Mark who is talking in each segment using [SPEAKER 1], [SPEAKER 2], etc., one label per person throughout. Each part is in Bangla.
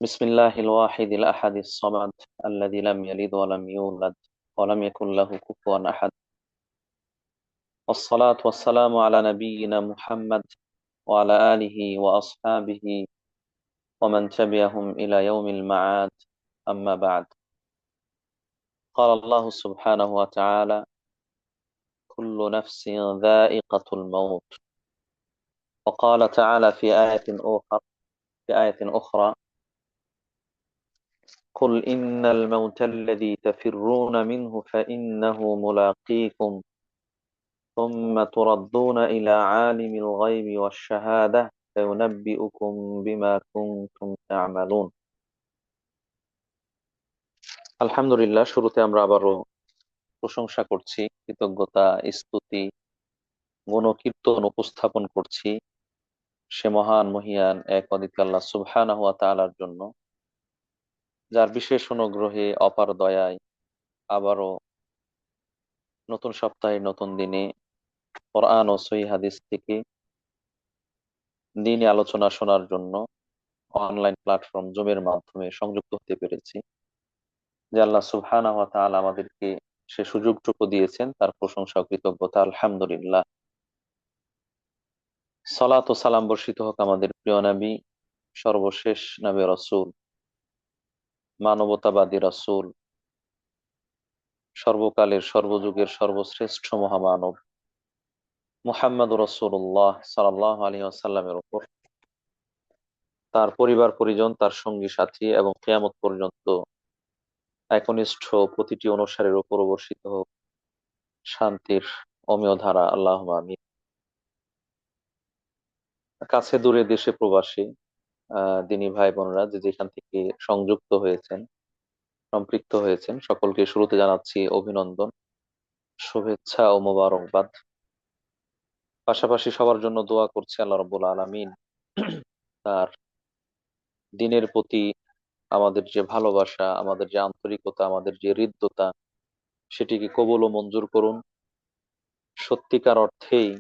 [SPEAKER 1] بسم الله الواحد الأحد الصمد الذي لم يلد ولم يولد ولم يكن له كفوا أحد. والصلاة والسلام على نبينا محمد وعلى آله وأصحابه ومن تبعهم إلى يوم المعاد. أما بعد، قال الله سبحانه وتعالى: كل نفس ذائقة الموت. وقال تعالى في آية أخرى: قل إن الموت الذي تفرون منه فإنه ملاقيكم ثم تردون إلى عالم الغيب والشهادة فينبئكم بما كنتم تعملون। আলহামদুলিল্লাহ, শুরুতে আমরা আবারও প্রশংসা করছি, কৃতজ্ঞতা, স্তুতি, গুণকীর্তন উপস্থাপন করছি সে মহান মহিয়ান এক অদ্বিতীয় আল্লাহ সুবহানাহু ওয়া তাআলার জন্য, যার বিশেষ অনুগ্রহে অপার দয়ায় আবারও নতুন সপ্তাহে নতুন দিনে কোরআন ও সহিহ হাদিস থেকে দিনী আলোচনা শোনার জন্য অনলাইন প্ল্যাটফর্ম জুমের মাধ্যমে সংযুক্ত হতে পেরেছি। যে আল্লাহ সুবহানাহু ওয়া তাআলা আমাদেরকে সে সুযোগটুকু দিয়েছেন, তার প্রশংসা ও কৃতজ্ঞতা আলহামদুলিল্লাহ। সালাত ও সালাম বর্ষিত হোক আমাদের প্রিয় নবী, সর্বশেষ নবী রাসূল, মানবতাবাদী রাসূল, সর্বকালের সর্বযুগের সর্বশ্রেষ্ঠ মহামানব মুহাম্মদুর রাসূলুল্লাহ সাল্লাল্লাহু আলাইহি ওয়াসাল্লামের উপর, তার পরিবার পরিজন, তার সঙ্গী সাথী এবং কিয়ামত পর্যন্ত একনিষ্ঠ প্রতিটি অনুসারীর উপর বর্ষিত হোক শান্তির অমিয় ধারা। আল্লাহুম্মা আমিন। কাছে দূরে দেশে প্রবাসী দিনী ভাই বোনরা যে যেখান থেকে সংযুক্ত হয়েছেন, সম্পৃক্ত হয়েছেন, সকলকে শুরুতে জানাচ্ছি অভিনন্দন, শুভেচ্ছা ও মোবারকবাদ। পাশাপাশি সবার জন্য দোয়া করছি আল্লাহ রাব্বুল আলামিন তার দিনের প্রতি আমাদের যে ভালোবাসা, আমাদের যে আন্তরিকতা, আমাদের যে হৃদ্যতা, সেটিকে কবুল ও মঞ্জুর করুন। সত্যিকার অর্থেই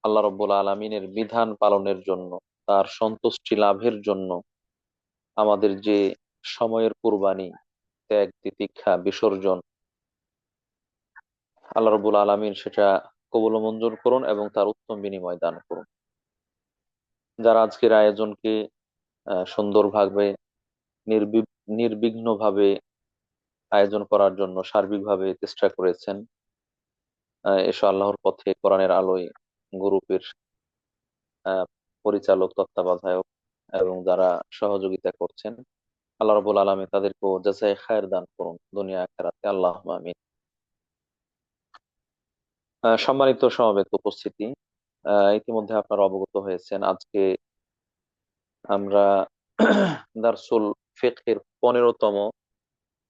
[SPEAKER 1] আল্লাহ রাব্বুল আলামিনের বিধান পালনের জন্য, তার সন্তুষ্টি লাভের জন্য আমাদের যে সময়ের কুরবানি, ত্যাগ, তিতিক্ষা, বিসর্জন, আল্লাহ রাব্বুল আলামিন সেটা কবুল ও মঞ্জুর করুন এবং তার উত্তম বিনিময় দান করুন। যারা আজকের আয়োজনকে সুন্দরভাবে, নির্বিঘ্নভাবে আয়োজন করার জন্য সার্বিকভাবে চেষ্টা করেছেন, এসো আল্লাহর পথে কোরআনের আলোয় গ্রুপের আহ, পরিচালক, তত্ত্বাবধায়ক এবং যারা সহযোগিতা করছেন, আল্লাহ রাব্বুল আলামিন তাদেরকেও জাযায়ে খায়ের দান করুন দুনিয়া আখিরাতে। আল্লাহুম্মা আমিন। সম্মানিত সমবেত উপস্থিতি, ইতিমধ্যে আপনারা অবগত হয়েছেন আজকে আমরা দারসুল ফিকহের 15তম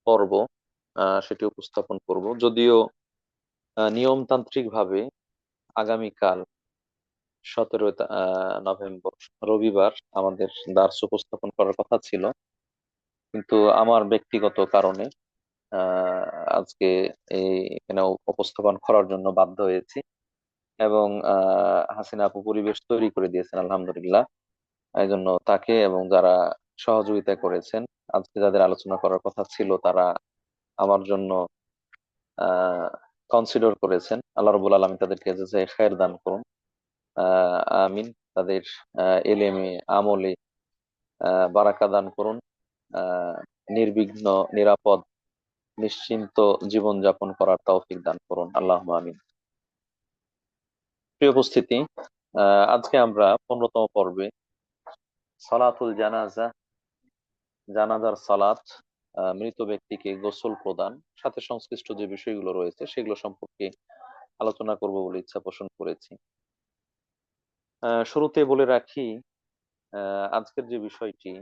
[SPEAKER 1] পর্ব সেটি উপস্থাপন করব। যদিও নিয়মতান্ত্রিক ভাবে আগামীকাল 17 নভেম্বর রবিবার আমাদের দার্স উপস্থাপন করার কথা ছিল, কিন্তু আমার ব্যক্তিগত কারণে আহ, আজকে এখানে উপস্থাপন করার জন্য বাধ্য হয়েছি এবং হাসিনা আপু পরিবেশ তৈরি করে দিয়েছেন আলহামদুলিল্লাহ। এই জন্য তাকে এবং যারা সহযোগিতা করেছেন, আজকে যাদের আলোচনা করার কথা ছিল, তারা আমার জন্য আহ কনসিডার করেছেন। আল্লাহ রাব্বুল আলামিন তাদেরকে জাযায়ে খায়ের দান করুন। আমিন। তাদের এলেমে আমলে বারাকা দান করুন। আহ নির্বিঘ্ন, নিরাপদ, নিশ্চিন্ত জীবন যাপন করার তৌফিক দান করুন। আল্লাহুম্মা আমিন। প্রিয় উপস্থিতি, আজকে আমরা 15তম পর্বে সালাতুল জানাজা, জানাজার সালাত, মৃত ব্যক্তিকে গোসল প্রদান, সাথে সংশ্লিষ্ট যে বিষয়গুলো রয়েছে সেগুলো সম্পর্কে আলোচনা করব বলে ইচ্ছা পোষণ করেছি। শুরুতে বলে রাখি, আজকের যে বিষয়টি,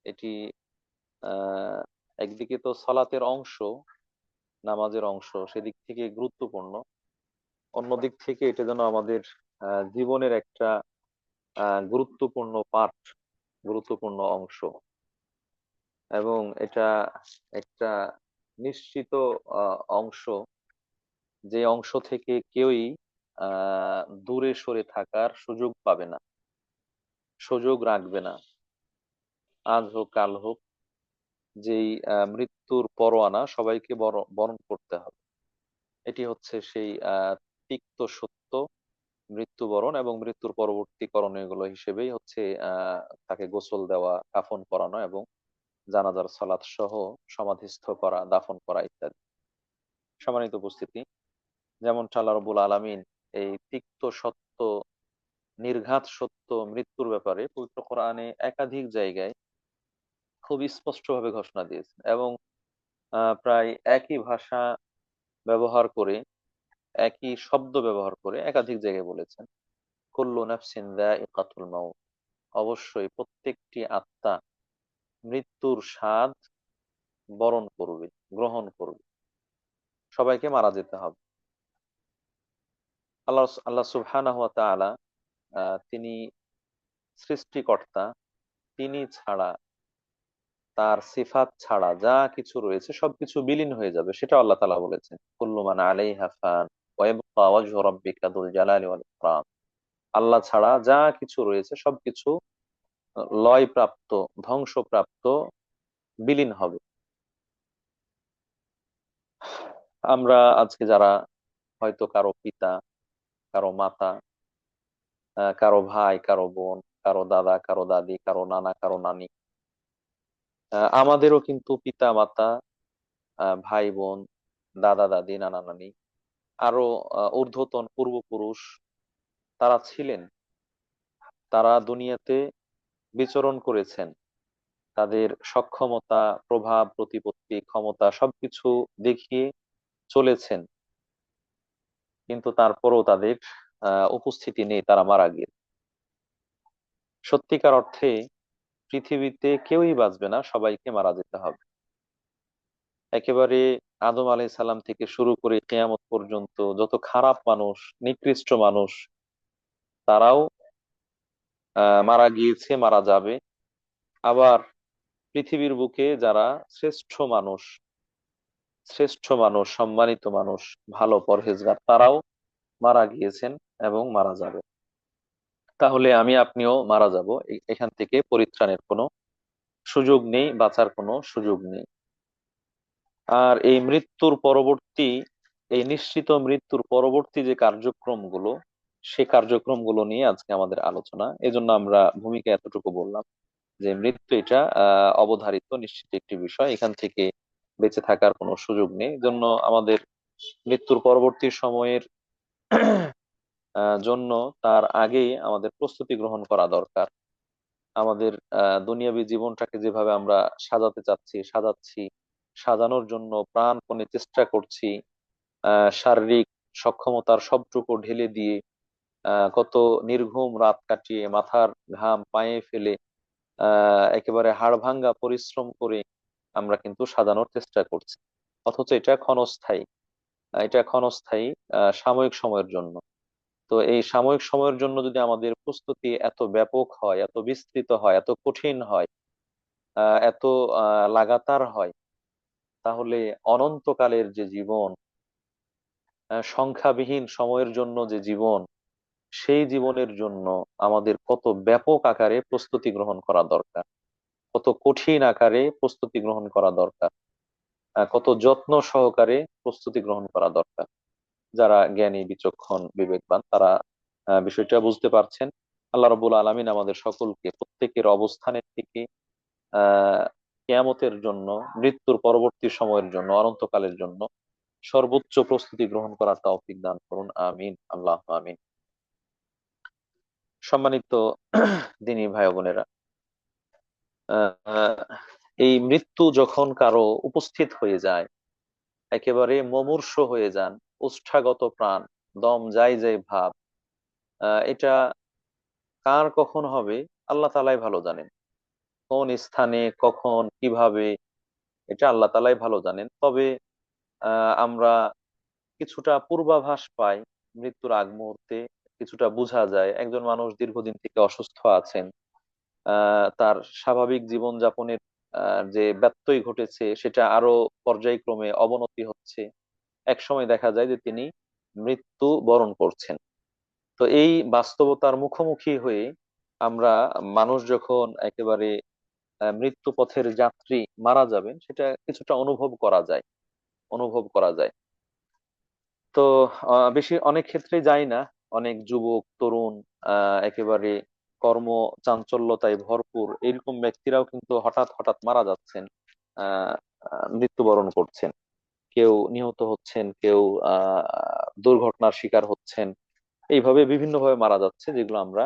[SPEAKER 1] এটি আহ একদিকে তো সালাতের অংশ, নামাজের অংশ, সেদিক থেকে গুরুত্বপূর্ণ, অন্যদিক থেকে এটা যেন আমাদের জীবনের একটা গুরুত্বপূর্ণ পার্ট, গুরুত্বপূর্ণ অংশ, এবং এটা একটা নিশ্চিত অংশ, যে অংশ থেকে কেউই দূরে সরে থাকার সুযোগ পাবে না, সুযোগ রাখবে না। আজ হোক কাল হোক, যেই মৃত্যুর পরোয়ানা সবাইকে বরণ করতে হবে। এটি হচ্ছে সেই তিক্ত সত্য। মৃত্যুবরণ এবং মৃত্যুর পরবর্তী করণীয় গুলো হিসেবেই হচ্ছে তাকে গোসল দেওয়া, কাফন পরানো এবং জানাজার সালাত সহ সমাধিস্থ করা, দাফন করা ইত্যাদি। সম্মানিত উপস্থিতি, যেমন আল্লাহ রাব্বুল আলামিন এই তিক্ত সত্য, নির্ঘাত সত্য মৃত্যুর ব্যাপারে পবিত্র কোরআনে একাধিক জায়গায় খুব স্পষ্টভাবে ঘোষণা দিয়েছেন, এবং প্রায় একই ভাষা ব্যবহার করে, একই শব্দ ব্যবহার করে একাধিক জায়গায় বলেছেন, কুল্লু নাফসিন যায়িকাতুল মাউত, অবশ্যই প্রত্যেকটি আত্মা মৃত্যুর স্বাদ বরণ করবে, গ্রহণ করবে। সবাইকে মারা যেতে হবে। আল্লাহ আল্লাহ সুবহানাহু ওয়া তাআলা তিনি সৃষ্টিকর্তা। তিনি ছাড়া, তার সিফাত ছাড়া যা কিছু রয়েছে সবকিছু বিলীন হয়ে যাবে, সেটা আল্লাহ তাআলা বলেছেন। কুল্লু মান আলাইহা ফান ওয়া ইয়াবকা ওয়াজহু রাব্বিকা যুল জালালি ওয়াল ইকরাম। আল্লাহ ছাড়া যা কিছু রয়েছে সবকিছু লয় প্রাপ্ত, ধ্বংসপ্রাপ্ত, বিলীন হবে। আমরা আজকে যারা হয়তো কারো পিতা, কারো মাতা, কারো ভাই, কারো বোন, কারো দাদা, কারো দাদি, কারো নানা, কারো নানি, আমাদেরও কিন্তু পিতা মাতা, ভাই বোন, দাদা দাদি, নানা নানি, আরো ঊর্ধ্বতন পূর্বপুরুষ তারা ছিলেন। তারা দুনিয়াতে বিচরণ করেছেন, তাদের সক্ষমতা, প্রভাব, প্রতিপত্তি, ক্ষমতা সবকিছু দেখিয়ে চলেছেন, কিন্তু তারপরেও তাদের উপস্থিতি নেই, তারা মারা গিয়ে। সত্যিকার অর্থে পৃথিবীতে কেউই বাঁচবে না, সবাইকে মারা যেতে হবে। একেবারে আদম আলাইহিস সালাম থেকে শুরু করে কিয়ামত পর্যন্ত যত খারাপ মানুষ, নিকৃষ্ট মানুষ, তারাও মারা গিয়েছে, মারা যাবে। আবার পৃথিবীর বুকে যারা শ্রেষ্ঠ মানুষ, শ্রেষ্ঠ মানুষ, সম্মানিত মানুষ, ভালো পরহেজগার, তারাও মারা গিয়েছেন এবং মারা যাবে। তাহলে আমি আপনিও মারা যাব, এখান থেকে পরিত্রাণের কোনো সুযোগ নেই, বাঁচার কোনো সুযোগ নেই। আর এই মৃত্যুর পরবর্তী, এই নিশ্চিত মৃত্যুর পরবর্তী যে কার্যক্রমগুলো, সে কার্যক্রমগুলো নিয়ে আজকে আমাদের আলোচনা। এজন্য আমরা ভূমিকা এতটুকু বললাম যে মৃত্যু এটা অবধারিত, নিশ্চিত একটি বিষয়, এখান থেকে বেঁচে থাকার কোনো সুযোগ নেই। জন্য আমাদের মৃত্যুর পরবর্তী সময়ের জন্য তার আগেই আমাদের প্রস্তুতি গ্রহণ করা দরকার। আমাদের দুনিয়াবী জীবনটাকে যেভাবে আমরা সাজাতে চাচ্ছি, সাজাচ্ছি, সাজানোর জন্য প্রাণপণে চেষ্টা করছি, শারীরিক সক্ষমতার সবটুকু ঢেলে দিয়ে, কত নির্ঘুম রাত কাটিয়ে, মাথার ঘাম পায়ে ফেলে, একেবারে হাড়ভাঙ্গা পরিশ্রম করে আমরা কিন্তু সাজানোর চেষ্টা করছি। অথচ এটা ক্ষণস্থায়ী, এটা ক্ষণস্থায়ী, সাময়িক সময়ের জন্য। তো এই সাময়িক সময়ের জন্য যদি আমাদের প্রস্তুতি এত ব্যাপক হয়, এত বিস্তৃত হয়, এত কঠিন হয়, এত লাগাতার হয়, তাহলে অনন্তকালের যে জীবন, সংখ্যাবিহীন সময়ের জন্য যে জীবন, সেই জীবনের জন্য আমাদের কত ব্যাপক আকারে প্রস্তুতি গ্রহণ করা দরকার, কত কঠিন আকারে প্রস্তুতি গ্রহণ করা দরকার, কত যত্ন সহকারে প্রস্তুতি গ্রহণ করা দরকার। যারা জ্ঞানী, বিচক্ষণ, বিবেকবান, তারা বিষয়টা বুঝতে পারছেন। আল্লাহ রাব্বুল আলামিন আমাদের সকলকে প্রত্যেকের অবস্থানের থেকে কিয়ামতের জন্য, মৃত্যুর পরবর্তী সময়ের জন্য, অনন্তকালের জন্য সর্বোচ্চ প্রস্তুতি গ্রহণ করার তৌফিক দান করুন। আমিন, আল্লাহ আমিন। সম্মানিত দিনী ভাই বোনেরা, আহ, এই মৃত্যু যখন কারো উপস্থিত হয়ে যায়, একেবারে মুমূর্ষু হয়ে যান, ওষ্ঠাগত প্রাণ, দম যাই যাই ভাব, এটা কার কখন হবে আল্লাহ তাআলাই ভালো জানেন। কোন স্থানে, কখন, কিভাবে, এটা আল্লাহ তাআলাই ভালো জানেন। তবে আমরা কিছুটা পূর্বাভাস পাই, মৃত্যুর আগ মুহূর্তে কিছুটা বোঝা যায়। একজন মানুষ দীর্ঘদিন থেকে অসুস্থ আছেন, তার স্বাভাবিক জীবনযাপনের যে ব্যত্যয় ঘটেছে সেটা আরো পর্যায়ক্রমে অবনতি হচ্ছে। এক সময় দেখা যায় যে তিনি মৃত্যু বরণ করছেন। তো এই বাস্তবতার মুখোমুখি হয়ে আমরা, মানুষ যখন একেবারে মৃত্যু পথের যাত্রী মারা যাবেন, সেটা কিছুটা অনুভব করা যায়। তো বেশি অনেক ক্ষেত্রে যায় না। অনেক যুবক তরুণ একেবারে কর্ম চাঞ্চল্যতায় ভরপুর এরকম ব্যক্তিরাও কিন্তু হঠাৎ হঠাৎ মারা যাচ্ছেন, আহ মৃত্যুবরণ করছেন। কেউ নিহত হচ্ছেন, কেউ দুর্ঘটনার শিকার হচ্ছেন। এইভাবে বিভিন্ন ভাবে মারা যাচ্ছে, যেগুলো আমরা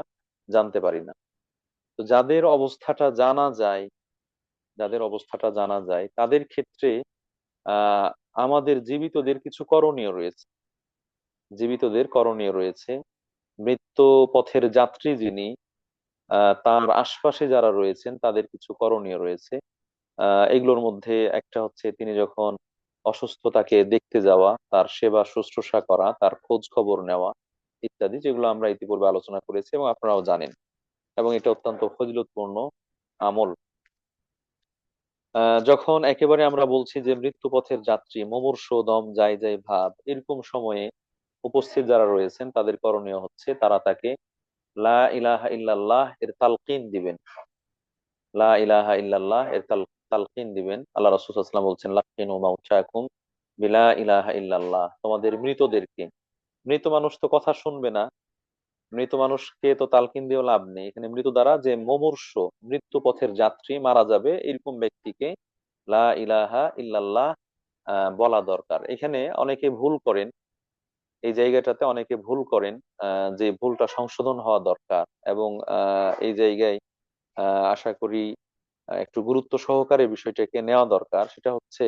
[SPEAKER 1] জানতে পারি না। তো যাদের অবস্থাটা জানা যায় তাদের ক্ষেত্রে আহ আমাদের জীবিতদের করণীয় রয়েছে। মৃত্যু পথের যাত্রী যিনি, তার আশপাশে যারা রয়েছেন তাদের কিছু করণীয় রয়েছে। এগুলোর মধ্যে একটা হচ্ছে তিনি যখন অসুস্থ তাকে দেখতে যাওয়া, তার সেবা শুশ্রূষা করা, তার খোঁজ খবর নেওয়া ইত্যাদি, যেগুলো আমরা ইতিপূর্বে আলোচনা করেছি এবং আপনারাও জানেন। এবং এটা অত্যন্ত ফজিলতপূর্ণ আমল। যখন একেবারে আমরা বলছি যে মৃত্যু পথের যাত্রী মুমূর্ষু, দম যায় যায় ভাব, এরকম সময়ে উপস্থিত যারা রয়েছেন তাদের করণীয় হচ্ছে তারা তাকে লা ইলাহা ইল্লাল্লাহ এর তালকিন দিবেন। লা ইলাহা ইল্লাল্লাহ এর তালকিন দিবেন। আল্লাহ রাসূল সাল্লাল্লাহু আলাইহি ওয়াসাল্লাম বলছেন, লাক্কিনু মাউতাকুম বিলা ইলাহা ইল্লাল্লাহ। তোমাদের মৃতদেরকে, মৃত মানুষ তো কথা শুনবে না, মৃত মানুষকে তো তালকিন দিয়েও লাভ নেই। এখানে মৃত দ্বারা যে মুমূর্ষু, মৃত্যু পথের যাত্রী মারা যাবে, এরকম ব্যক্তিকে লা ইলাহা ইল্লাল্লাহ বলা দরকার। এখানে অনেকে ভুল করেন, এই জায়গাটাতে অনেকে ভুল করেন, যে ভুলটা সংশোধন হওয়া দরকার। এবং এই জায়গায় আশা করি একটু গুরুত্ব সহকারে বিষয়টাকে নেওয়া দরকার। সেটা হচ্ছে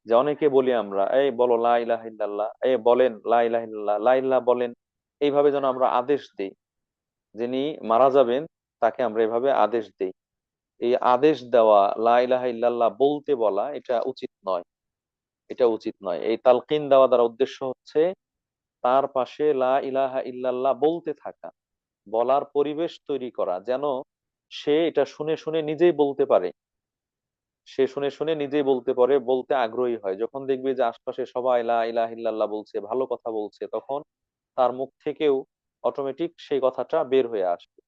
[SPEAKER 1] যে অনেকে বলি আমরা, এই বলো লা ইলাহা ইল্লাল্লাহ, এই বলেন লা ইলাহা ইল্লাল্লাহ, লা ইলাহা বলেন, এইভাবে যেন আমরা আদেশ দেই। যিনি মারা যাবেন তাকে আমরা এভাবে আদেশ দেই। এই আদেশ দেওয়া, লা ইলাহা ইল্লাল্লাহ বলতে বলা, এটা উচিত নয়। এই তালকিন দেওয়া দ্বারা উদ্দেশ্য হচ্ছে তার পাশে লা ইলাহা ইল্লাল্লাহ বলতে থাকা, বলার পরিবেশ তৈরি করা, যেন সে এটা শুনে শুনে নিজেই বলতে পারে। সে শুনে শুনে নিজেই বলতে পারে, বলতে আগ্রহী হয়। যখন দেখবে যে আশপাশে সবাই লা ইলাহা ইল্লাল্লাহ বলছে, ভালো কথা বলছে, তখন তার মুখ থেকেও অটোমেটিক সেই কথাটা বের হয়ে আসবে।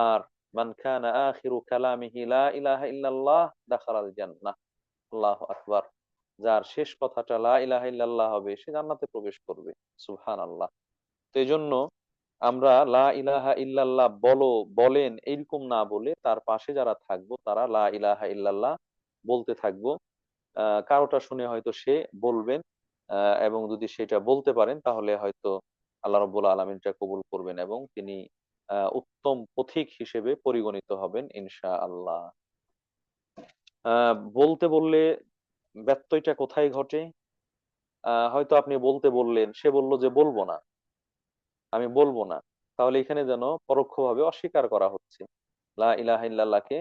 [SPEAKER 1] আর মান কানা আখিরু কালামিহি লা ইলাহা ইল্লাল্লাহ দাখালাল জান্নাহ। আল্লাহু আকবার। যার শেষ কথাটা লা ইলাহা ইল্লাল্লাহ হবে, সে জান্নাতে প্রবেশ করবে। সুবহানাল্লাহ। তো এই জন্য আমরা লা ইলাহা ইল্লাল্লাহ বলেন এইরকম না বলে তার পাশে যারা থাকবো তারা লা ইলাহা ইল্লাল্লাহ বলতে থাকবো। কারোটা শুনে হয়তো সে বলবেন, এবং যদি সেটা বলতে পারেন তাহলে হয়তো আল্লাহ রাব্বুল আলামিন তা কবুল করবেন এবং তিনি উত্তম পথিক হিসেবে পরিগণিত হবেন ইনশাআল্লাহ। বলতে বললে ব্যত্যয়টা কোথায় ঘটে? হয়তো আপনি বলতে বললেন, সে বলল যে বলবো না, আমি বলবো না। তাহলে এখানে যেন পরোক্ষভাবে অস্বীকার করা হচ্ছে, লা ইলাহা ইল্লাল্লাহকে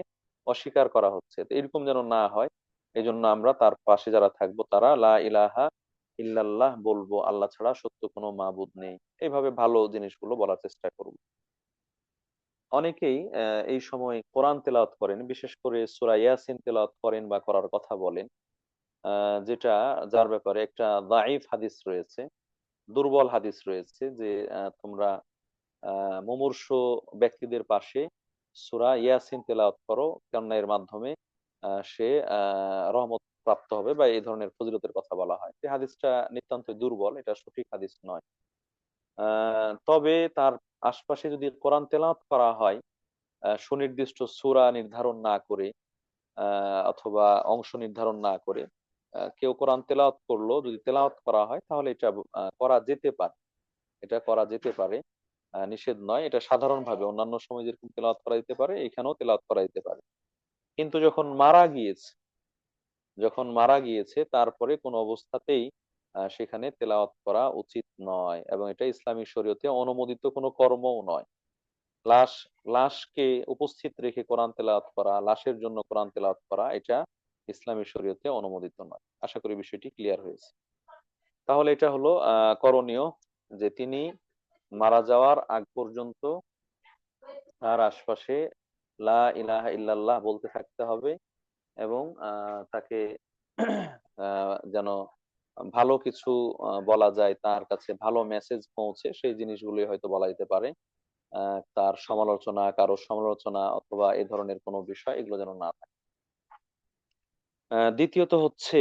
[SPEAKER 1] অস্বীকার করা হচ্ছে। তো এরকম যেন না হয়, এই জন্য আমরা তার পাশে যারা থাকবো তারা লা ইলাহা ইল্লাল্লাহ বলবো, আল্লাহ ছাড়া সত্য কোনো মাবুদ নেই, এইভাবে ভালো জিনিসগুলো বলার চেষ্টা করব। অনেকেই এই সময় কোরআন তেলাওয়াত করেন, বিশেষ করে সূরা ইয়াসিন তেলাওয়াত করেন বা করার কথা বলেন, যার ব্যাপারে একটা দাঈফ হাদিস রয়েছে, দুর্বল হাদিস রয়েছে, যে তোমরা মুমূর্ষু ব্যক্তিদের পাশে সূরা ইয়াসিন তেলাওয়াত করো, কেননা এর মাধ্যমে সে রহমত প্রাপ্ত হবে, বা এই ধরনের ফজিলতের কথা বলা হয়। এই হাদিসটা নিতান্ত দুর্বল, এটা সঠিক হাদিস নয়। তবে তার আশপাশে যদি কোরআন তেলাওয়াত করা হয়, সুনির্দিষ্ট সূরা নির্ধারণ না করে, অথবা অংশ নির্ধারণ না করে, কেউ কোরআন তেলাওয়াত করলো, যদি তেলাওয়াত করা হয় তাহলে এটা করা যেতে পারে। নিষেধ নয়। এটা সাধারণভাবে অন্যান্য সময় যেরকম তেলাওয়াত করা যেতে পারে, এখানেও তেলাওয়াত করা যেতে পারে। কিন্তু যখন মারা গিয়েছে তারপরে কোনো অবস্থাতেই সেখানে তেলাওয়াত করা উচিত নয়, এবং এটা ইসলামী শরীয়তে অনুমোদিত কোনো কর্মও নয়। লাশ লাশকে উপস্থিত রেখে কোরআন তেলাওয়াত করা, লাশের জন্য কোরআন তেলাওয়াত করা, এটা ইসলামী শরীয়তে অনুমোদিত নয়। আশা করি বিষয়টি ক্লিয়ার হয়েছে। তাহলে এটা হলো করণীয়, যে তিনি মারা যাওয়ার আগ পর্যন্ত তার আশপাশে লা ইলাহা ইল্লাল্লাহ বলতে থাকতে হবে, এবং তাকে যেন ভালো কিছু বলা যায়, তার কাছে ভালো মেসেজ পৌঁছে, সেই জিনিসগুলোই হয়তো বলা যেতে পারে। তার সমালোচনা, কারো সমালোচনা অথবা এ ধরনের কোনো বিষয় এগুলো যেন না থাকে। দ্বিতীয়ত হচ্ছে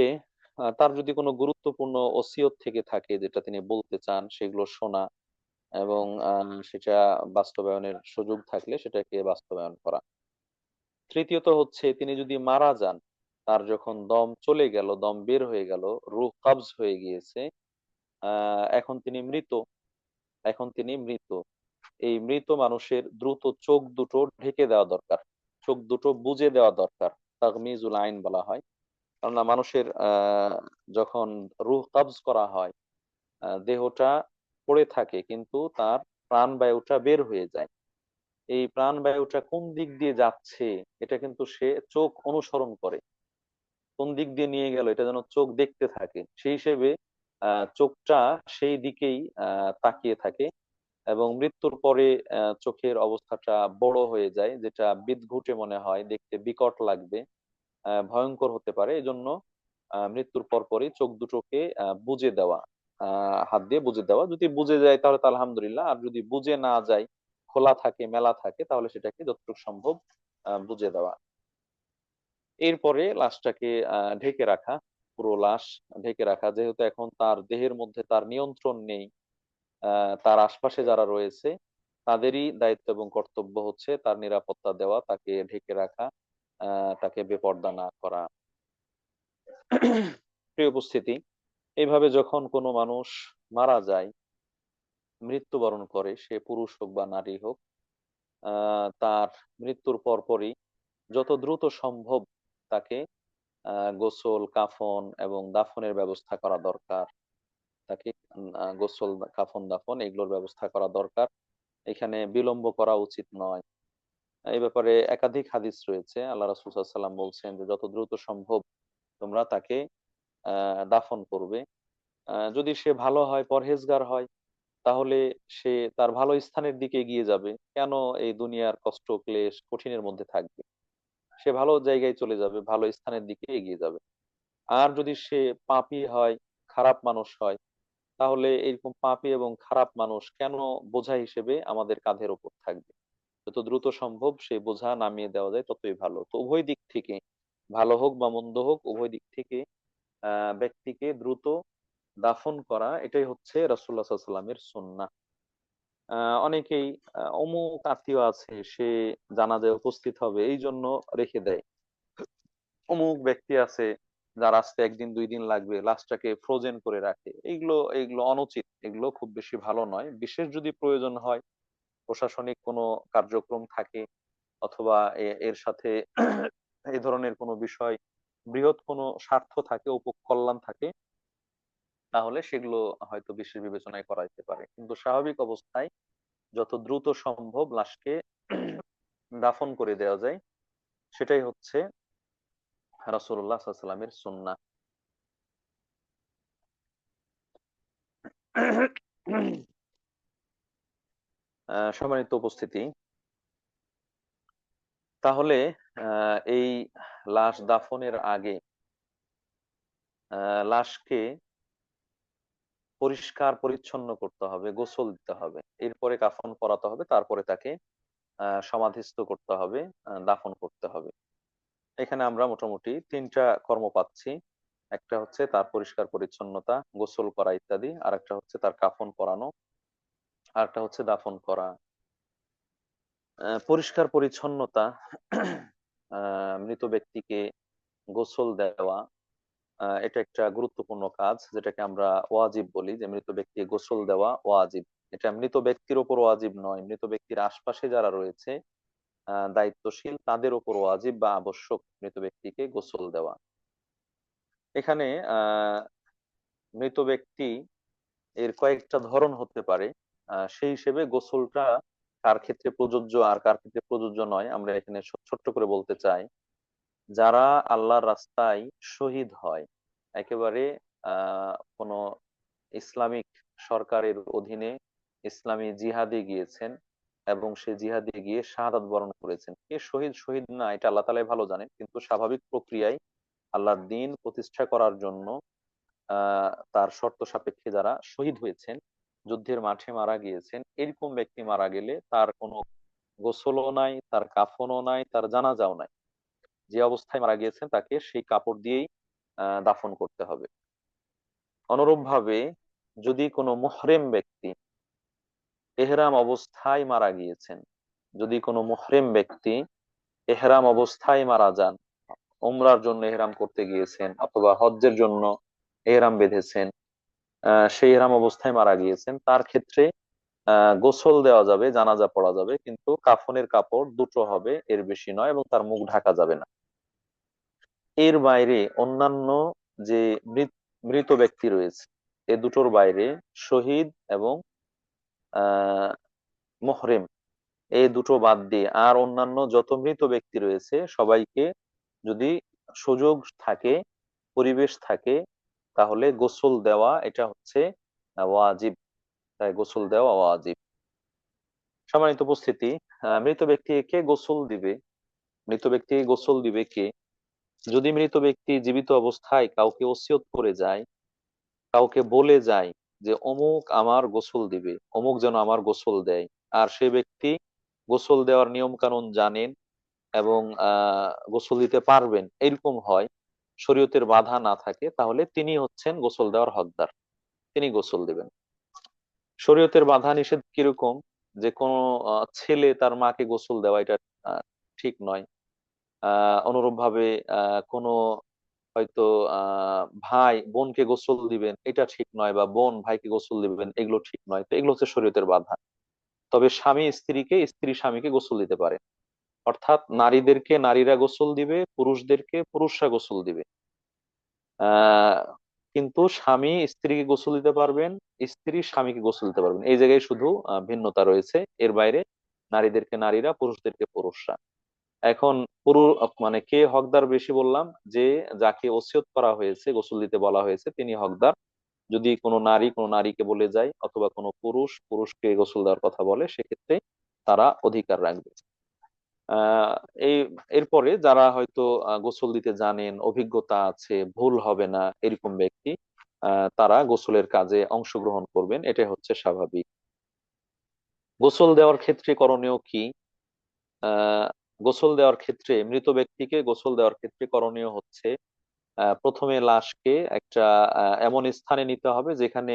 [SPEAKER 1] তার যদি কোনো গুরুত্বপূর্ণ ওসিয়ত থেকে থাকে যেটা তিনি বলতে চান সেগুলো শোনা, এবং সেটা বাস্তবায়নের সুযোগ থাকলে সেটাকে বাস্তবায়ন করা। তৃতীয়ত হচ্ছে তিনি যদি মারা যান, তার যখন দম চলে গেল, দম বের হয়ে গেল, রূহ কবজ হয়ে গিয়েছে, এখন তিনি মৃত, এখন তিনি মৃত, এই মৃত মানুষের দ্রুত চোখ দুটো ঢেকে দেওয়া দরকার, চোখ দুটো বুজে দেওয়া দরকার। তাগমিজুল আইন বলা হয়। কেননা মানুষের যখন রূহ কবজ করা হয়, দেহটা পড়ে থাকে কিন্তু তার প্রাণবায়ুটা বের হয়ে যায়। এই প্রাণবায়ুটা কোন দিক দিয়ে যাচ্ছে এটা কিন্তু সে চোখ অনুসরণ করে, কোন দিক দিয়ে নিয়ে গেল এটা যেন চোখ দেখতে থাকে, সেই হিসেবে চোখটা সেই দিকেই তাকিয়ে থাকে। এবং মৃত্যুর পরে চোখের অবস্থাটা বড় হয়ে যায়, যেটা বিদঘুটে মনে হয়, দেখতে বিকট লাগবে, ভয়ঙ্কর হতে পারে। এজন্য মৃত্যুর পরপরই চোখ দুটোকে বুজে দেওয়া, হাত দিয়ে বুজে দেওয়া। যদি বুজে যায় তাহলে তো আলহামদুলিল্লাহ, আর যদি বুজে না যায়, খোলা থাকে, মেলা থাকে, তাহলে সেটাকে যতটুকু সম্ভব বুজে দেওয়া। এরপরে লাশটাকে ঢেকে রাখা, পুরো লাশ ঢেকে রাখা, যেহেতু এখন তার দেহের মধ্যে তার নিয়ন্ত্রণ নেই। তার আশপাশে যারা রয়েছে তাদেরই দায়িত্ব এবং কর্তব্য হচ্ছে তার নিরাপত্তা দেওয়া, তাকে ঢেকে রাখা, তাকে বেপরদা না করা। প্রিয় উপস্থিতি, এইভাবে যখন কোনো মানুষ মারা যায়, মৃত্যুবরণ করে, সে পুরুষ হোক বা নারী হোক, তার মৃত্যুর পরপরই যত দ্রুত সম্ভব তাকে গোসল, কাফন এবং দাফনের ব্যবস্থা করা দরকার। তাকে গোসল, কাফন, দাফন এগুলোর ব্যবস্থা করা দরকার। এখানে বিলম্ব করা উচিত নয়। এই ব্যাপারে একাধিক হাদিস রয়েছে। আল্লাহ রাসূল সাল্লাল্লাহু আলাইহি ওয়াসাল্লাম বলছেন যে যত দ্রুত সম্ভব তোমরা তাকে দাফন করবে। যদি সে ভালো হয়, পরহেজগার হয়, তাহলে সে তার ভালো স্থানের দিকে এগিয়ে যাবে। কেন এই দুনিয়ার কষ্ট, ক্লেশ, কঠিনের মধ্যে থাকবে? সে ভালো জায়গায় চলে যাবে, ভালো স্থানের দিকে এগিয়ে যাবে। আর যদি সে পাপী হয়, খারাপ মানুষ হয়, তাহলে এরকম পাপী এবং খারাপ মানুষ কেন বোঝা হিসেবে আমাদের কাঁধের উপর থাকবে? যত দ্রুত সম্ভব সেই বোঝা নামিয়ে দেওয়া যায় ততই ভালো। তো উভয় দিক থেকে, ভালো হোক বা মন্দ হোক, উভয় দিক থেকে ব্যক্তিকে দ্রুত দাফন করা, এটাই হচ্ছে রাসূলুল্লাহ সাল্লাল্লাহু আলাইহি ওয়াসাল্লামের সুন্নাহ। অনেকেই অমুক আত্মীয় আছে, সে জানাজায় উপস্থিত হবে এই জন্য রেখে দেয়। অমুক ব্যক্তি আছে যার আসতে একদিন দুই দিন লাগবে, লাশটাকে ফ্রোজেন করে রাখে। এইগুলো এগুলো অনুচিত, এগুলো খুব বেশি ভালো নয়। বিশেষ যদি প্রয়োজন হয়, প্রশাসনিক কোনো কার্যক্রম থাকে, অথবা এর সাথে এই ধরনের কোনো বিষয়, বৃহৎ কোনো স্বার্থ থাকে, উপকল্যাণ থাকে, তাহলে সেগুলো হয়তো বিশেষ বিবেচনায় করা যেতে পারে। কিন্তু স্বাভাবিক অবস্থায় যত দ্রুত সম্ভব লাশকে দাফন করে দেওয়া যায়, সেটাই হচ্ছে রাসূলুল্লাহ সাল্লাল্লাহু আলাইহি ওয়াসাল্লামের সুন্নাহ। সম্মানিত উপস্থিতি, তাহলে এই লাশ দাফনের আগে লাশকে পরিষ্কার পরিচ্ছন্ন করতে হবে, গোসল দিতে হবে, এরপরে কাফন পরাতে হবে, তারপরে তাকে সমাধিস্থ করতে হবে, দাফন করতে হবে। এখানে আমরা মোটামুটি তিনটা কর্ম পাচ্ছি। একটা হচ্ছে তার পরিষ্কার পরিচ্ছন্নতা, গোসল করা ইত্যাদি, আর একটা হচ্ছে তার কাফন পরানো, আর একটা হচ্ছে দাফন করা। পরিষ্কার পরিচ্ছন্নতা, মৃত ব্যক্তিকে গোসল দেওয়া, এটা একটা গুরুত্বপূর্ণ কাজ, যেটাকে আমরা ওয়াজিব বলি, যে মৃত ব্যক্তিকে গোসল দেওয়া ওয়াজিব। এটা মৃত ব্যক্তির উপর ওয়াজিব নয়, মৃত ব্যক্তির আশপাশে যারা রয়েছে দায়িত্বশীল, তাদের উপর ওয়াজিব বা আবশ্যক মৃত ব্যক্তিকে গোসল দেওয়া। এখানে আহ মৃত ব্যক্তি এর কয়েকটা ধরন হতে পারে। সেই হিসেবে গোসলটা কার ক্ষেত্রে প্রযোজ্য আর কার ক্ষেত্রে প্রযোজ্য নয় আমরা এখানে ছোট্ট করে বলতে চাই। যারা আল্লাহর রাস্তায় শহীদ হয়, একেবারে কোনো ইসলামিক সরকারের অধীনে ইসলামী জিহাদে গিয়েছেন এবং সে জিহাদে গিয়ে শাহাদাত বরণ করেছেন, কে শহীদ শহীদ না এটা আল্লাহ তাআলাই ভালো জানেন, কিন্তু স্বাভাবিক প্রক্রিয়ায় আল্লাহর দ্বীন প্রতিষ্ঠা করার জন্য তার শর্ত সাপেক্ষে যারা শহীদ হয়েছেন, যুদ্ধের মাঠে মারা গিয়েছেন, এরকম ব্যক্তি মারা গেলে তার কোনো গোসলও নাই, তার কাফনও নাই, তার জানাজাও নাই। যে অবস্থায় মারা গিয়েছেন তাকে সেই কাপড় দিয়েই দাফন করতে হবে। অনুরূপ ভাবে যদি কোনো মুহরিম ব্যক্তি এহরাম অবস্থায় মারা গিয়েছেন, যদি কোনো মুহরিম ব্যক্তি এহরাম অবস্থায় মারা যান, উমরার জন্য এহরাম করতে গিয়েছেন অথবা হজ্জের জন্য এহরাম বেঁধেছেন, সেই এহরাম অবস্থায় মারা গিয়েছেন, তার ক্ষেত্রে গোসল দেওয়া যাবে, জানাজা পড়া যাবে, কিন্তু কাফনের কাপড় দুটো হবে, এর বেশি নয়, এবং তার মুখ ঢাকা যাবে না। এর বাইরে অন্যান্য যে মৃত মৃত ব্যক্তি রয়েছে, এ দুটোর বাইরে শহীদ এবং আহ মুহরিম, এই দুটো বাদ দিয়ে আর অন্যান্য যত মৃত ব্যক্তি রয়েছে সবাইকে যদি সুযোগ থাকে, পরিবেশ থাকে, তাহলে গোসল দেওয়া এটা হচ্ছে ওয়াজিব। তাই গোসল দেওয়া ওয়াজিব। সম্মানিত উপস্থিতি, মৃত ব্যক্তিকে গোসল দিবে, মৃত ব্যক্তি গোসল দিবে কে? যদি মৃত ব্যক্তি জীবিত অবস্থায় কাউকে ওসিয়ত করে যায়, কাউকে বলে যায় যে অমুক আমার গোসল দিবে, অমুক যেন আমার গোসল দেয়, আর সে ব্যক্তি গোসল দেওয়ার নিয়ম কানুন জানেন এবং গোসল দিতে পারবেন, এরকম হয়, শরীয়তের বাধা না থাকে, তাহলে তিনি হচ্ছেন গোসল দেওয়ার হকদার, তিনি গোসল দিবেন। শরীয়তের বাধা নিষেধ কিরকম? যে কোনো ছেলে তার মাকে গোসল দেওয়া, এটা ঠিক নয়। অনুরূপ ভাবে কোনো হয়তো ভাই বোনকে গোসল দিবেন, এটা ঠিক নয়, বা বোন ভাইকে গোসল দিবেন, এগুলো ঠিক নয়। তো এগুলো হচ্ছে শরীয়তের বাধা। তবে স্বামী স্ত্রীকে, স্ত্রী স্বামীকে গোসল দিতে পারে, অর্থাৎ নারীদেরকে নারীরা গোসল দিবে, পুরুষদেরকে পুরুষরা গোসল দিবে। আহ কিন্তু স্বামী স্ত্রীকে গোসল দিতে পারবেন, স্ত্রী স্বামীকে গোসল দিতে পারবেন, এই জায়গায় শুধু ভিন্নতা রয়েছে। এর বাইরে নারীদেরকে নারীরা, পুরুষদেরকে পুরুষরা। এখন পুরো মানে কে হকদার বেশি বললাম? যে যাকে ওসিয়ত করা হয়েছে, গোসল দিতে বলা হয়েছে, তিনি হকদার। যদি কোনো নারী কোনো নারীকে বলে যায় অথবা কোনো পুরুষ পুরুষকে গোসল দেওয়ার কথা বলে, সেক্ষেত্রে তারা অধিকার রাখবে। আহ এই এরপরে যারা হয়তো গোসল দিতে জানেন, অভিজ্ঞতা আছে, ভুল হবে না, এরকম ব্যক্তি তারা গোসলের কাজে অংশগ্রহণ করবেন, এটাই হচ্ছে স্বাভাবিক। গোসল দেওয়ার ক্ষেত্রে করণীয় কি? আহ গোসল দেওয়ার ক্ষেত্রে, মৃত ব্যক্তিকে গোসল দেওয়ার ক্ষেত্রে করণীয় হচ্ছে প্রথমে লাশকে একটা এমন স্থানে নিতে হবে যেখানে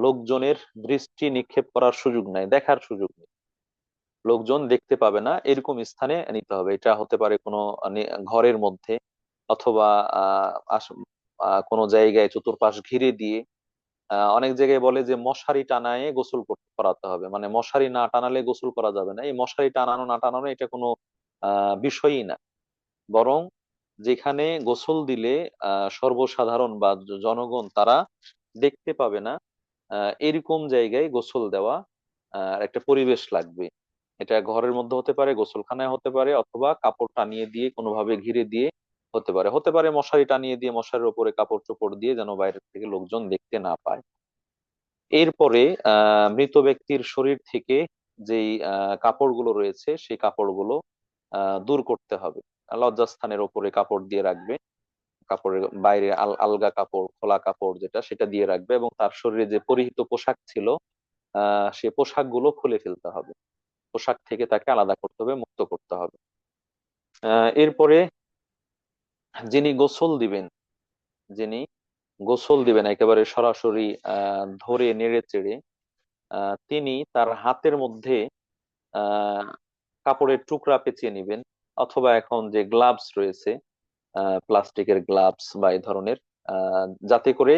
[SPEAKER 1] লোকজনের দৃষ্টি নিক্ষেপ করার সুযোগ নাই, দেখার সুযোগ নেই, লোকজন দেখতে পাবে না, এরকম স্থানে নিতে হবে। এটা হতে পারে কোনো ঘরের মধ্যে, অথবা কোনো জায়গায় চতুর্পাশ ঘিরে দিয়ে। অনেক জায়গায় বলে যে মশারি টানায় গোসল করাতে হবে, মানে মশারি না টানালে গোসল করা যাবে না। এই মশারি টানানো না টানানো এটা কোনো বিষয়ই না, বরং যেখানে গোসল দিলে সর্বসাধারণ বা জনগণ তারা দেখতে পাবে না, এরকম জায়গায় গোসল দেওয়া একটা পরিবেশ লাগবে। এটা ঘরের মধ্যে হতে পারে, গোসলখানায় হতে পারে, অথবা কাপড় টানিয়ে দিয়ে কোনোভাবে ঘিরে দিয়ে হতে পারে, হতে পারে মশারি টানিয়ে দিয়ে, মশারির উপরে কাপড় চোপড় দিয়ে, যেন বাইরের থেকে লোকজন দেখতে না পায়। এরপরে মৃত ব্যক্তির শরীর থেকে যেই কাপড়গুলো রয়েছে সেই কাপড়গুলো দূর করতে হবে। লজ্জাস্থানের উপরে কাপড় দিয়ে রাখবে, কাপড়ের বাইরে আলগা কাপড়, খোলা কাপড় যেটা, সেটা দিয়ে রাখবে, এবং তার শরীরে যে পরিহিত পোশাক ছিল সে পোশাকগুলো খুলে ফেলতে হবে, পোশাক থেকে তাকে আলাদা করতে হবে, মুক্ত করতে হবে। এরপরে যিনি গোসল দিবেন, যিনি গোসল দিবেন একেবারে সরাসরি ধরে নেড়ে চেড়ে, তিনি তার হাতের মধ্যে আহ কাপড়ের টুকরা পেঁচিয়ে নিবেন, অথবা এখন যে গ্লাভস রয়েছে, প্লাস্টিকের গ্লাভস বা এই ধরনের, যাতে করে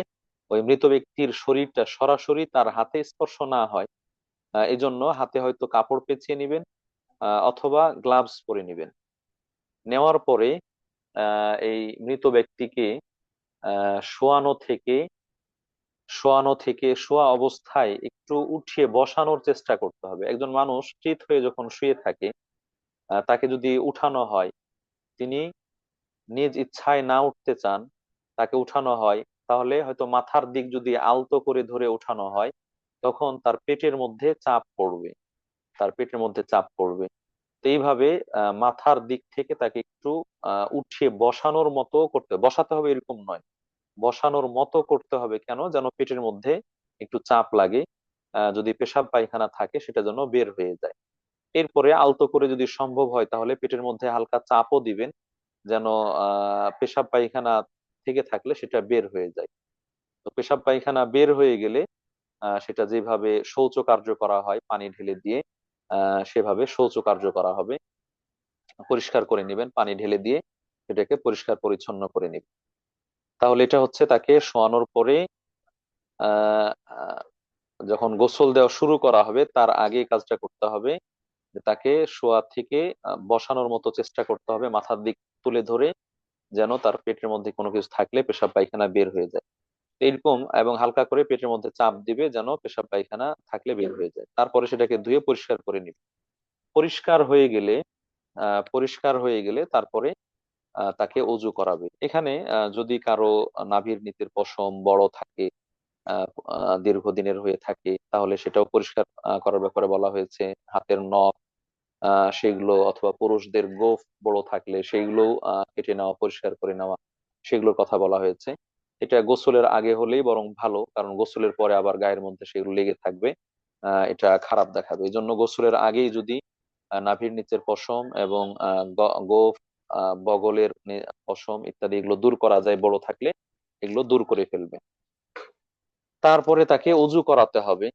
[SPEAKER 1] ওই মৃত ব্যক্তির শরীরটা সরাসরি তার হাতে স্পর্শ না হয়। এই জন্য হাতে হয়তো কাপড় পেঁচিয়ে নিবেন, অথবা গ্লাভস পরে নিবেন। নেওয়ার পরে এই মৃত ব্যক্তিকে শোয়া অবস্থায় একটু উঠিয়ে বসানোর চেষ্টা করতে হবে। একজন মানুষ চিত হয়ে যখন শুয়ে থাকে, তাকে যদি উঠানো হয়, তিনি নিজ ইচ্ছায় না উঠতে চান, তাকে উঠানো হয়, তাহলে হয়তো মাথার দিক যদি আলতো করে ধরে উঠানো হয়, তখন তার পেটের মধ্যে চাপ পড়বে, তার পেটের মধ্যে চাপ পড়বে। তো এইভাবে মাথার দিক থেকে তাকে একটু উঠিয়ে বসানোর মতো করতে, বসাতে হবে এরকম নয়, বসানোর মতো করতে হবে। কেন? যেন পেটের মধ্যে একটু চাপ লাগে, যদি পেশাব পায়খানা থাকে সেটা যেন বের হয়ে যায়। এরপরে আলতো করে যদি সম্ভব হয় তাহলে পেটের মধ্যে হালকা চাপও দিবেন, যেন পেশাব পায়খানা থেকে থাকলে সেটা বের হয়ে যায়। তো পেশাব পায়খানা বের হয়ে গেলে সেটা যেভাবে শৌচ কার্য করা হয় পানি ঢেলে দিয়ে, সেভাবে শৌচ কার্য করা হবে। পরিষ্কার করে নেবেন পানি ঢেলে দিয়ে, সেটাকে পরিষ্কার পরিচ্ছন্ন করে নেবেন। তাহলে এটা হচ্ছে তাকে শোয়ানোর পরে আহ আহ, যখন গোসল দেওয়া শুরু করা হবে তার আগে এই কাজটা করতে হবে, যে তাকে শোয়া থেকে বসানোর মতো চেষ্টা করতে হবে, মাথার দিক তুলে ধরে, যেন তার পেটের মধ্যে কোনো কিছু থাকলে পেশাব পায়খানা বের হয়ে যায়। এরকম, এবং হালকা করে পেটের মধ্যে চাপ দিবে যেন পেশাব পায়খানা থাকলে বের হয়ে যায়। তারপরে সেটাকে ধুয়ে পরিষ্কার করে নিবে। পরিষ্কার হয়ে গেলে তারপরে তাকে অজু করাবে। এখানে যদি কারো নাভির নিচের পশম বড় থাকে, আহ, দীর্ঘদিনের হয়ে থাকে, তাহলে সেটাও পরিষ্কার করার ব্যাপারে বলা হয়েছে। হাতের নখ সেগুলো, অথবা পুরুষদের গোঁফ বড় থাকলে সেগুলো কেটে নেওয়া, পরিষ্কার করে নেওয়া, সেগুলোর কথা বলা হয়েছে। এটা গোসলের আগে হলেই বরং ভালো, কারণ গোসলের পরে আবার গায়ের মধ্যে সেগুলো লেগে থাকবে, এটা খারাপ দেখাবে। এই জন্য গোসলের আগেই যদি নাভির নিচের পশম এবং গোঁফ, বগলের পশম ইত্যাদি এগুলো দূর করা যায় বড় থাকলে, এগুলো দূর করে ফেলবে। তারপরে তাকে অজু করাতে হবে।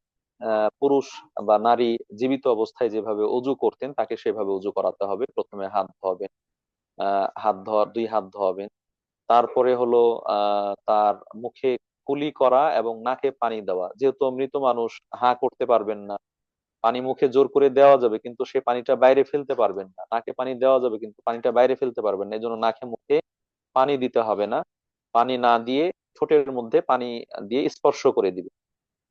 [SPEAKER 1] পুরুষ বা নারী জীবিত অবস্থায় যেভাবে অজু করতেন তাকে সেভাবে অজু করাতে হবে। প্রথমে হাত ধোয়াবেন, দুই হাত ধোয়াবেন। তারপরে হলো তার মুখে কুলি করা এবং নাকে পানি দেওয়া। যেহেতু মৃত মানুষ হা করতে পারবেন না, পানি মুখে জোর করে দেওয়া যাবে কিন্তু সে পানিটা বাইরে ফেলতে পারবেন না, নাকে পানি দেওয়া যাবে কিন্তু পানিটা বাইরে ফেলতে পারবেন না, এই জন্য নাকে মুখে পানি দিতে হবে না। পানি না দিয়ে ঠোঁটের মধ্যে পানি দিয়ে স্পর্শ করে দিবেন।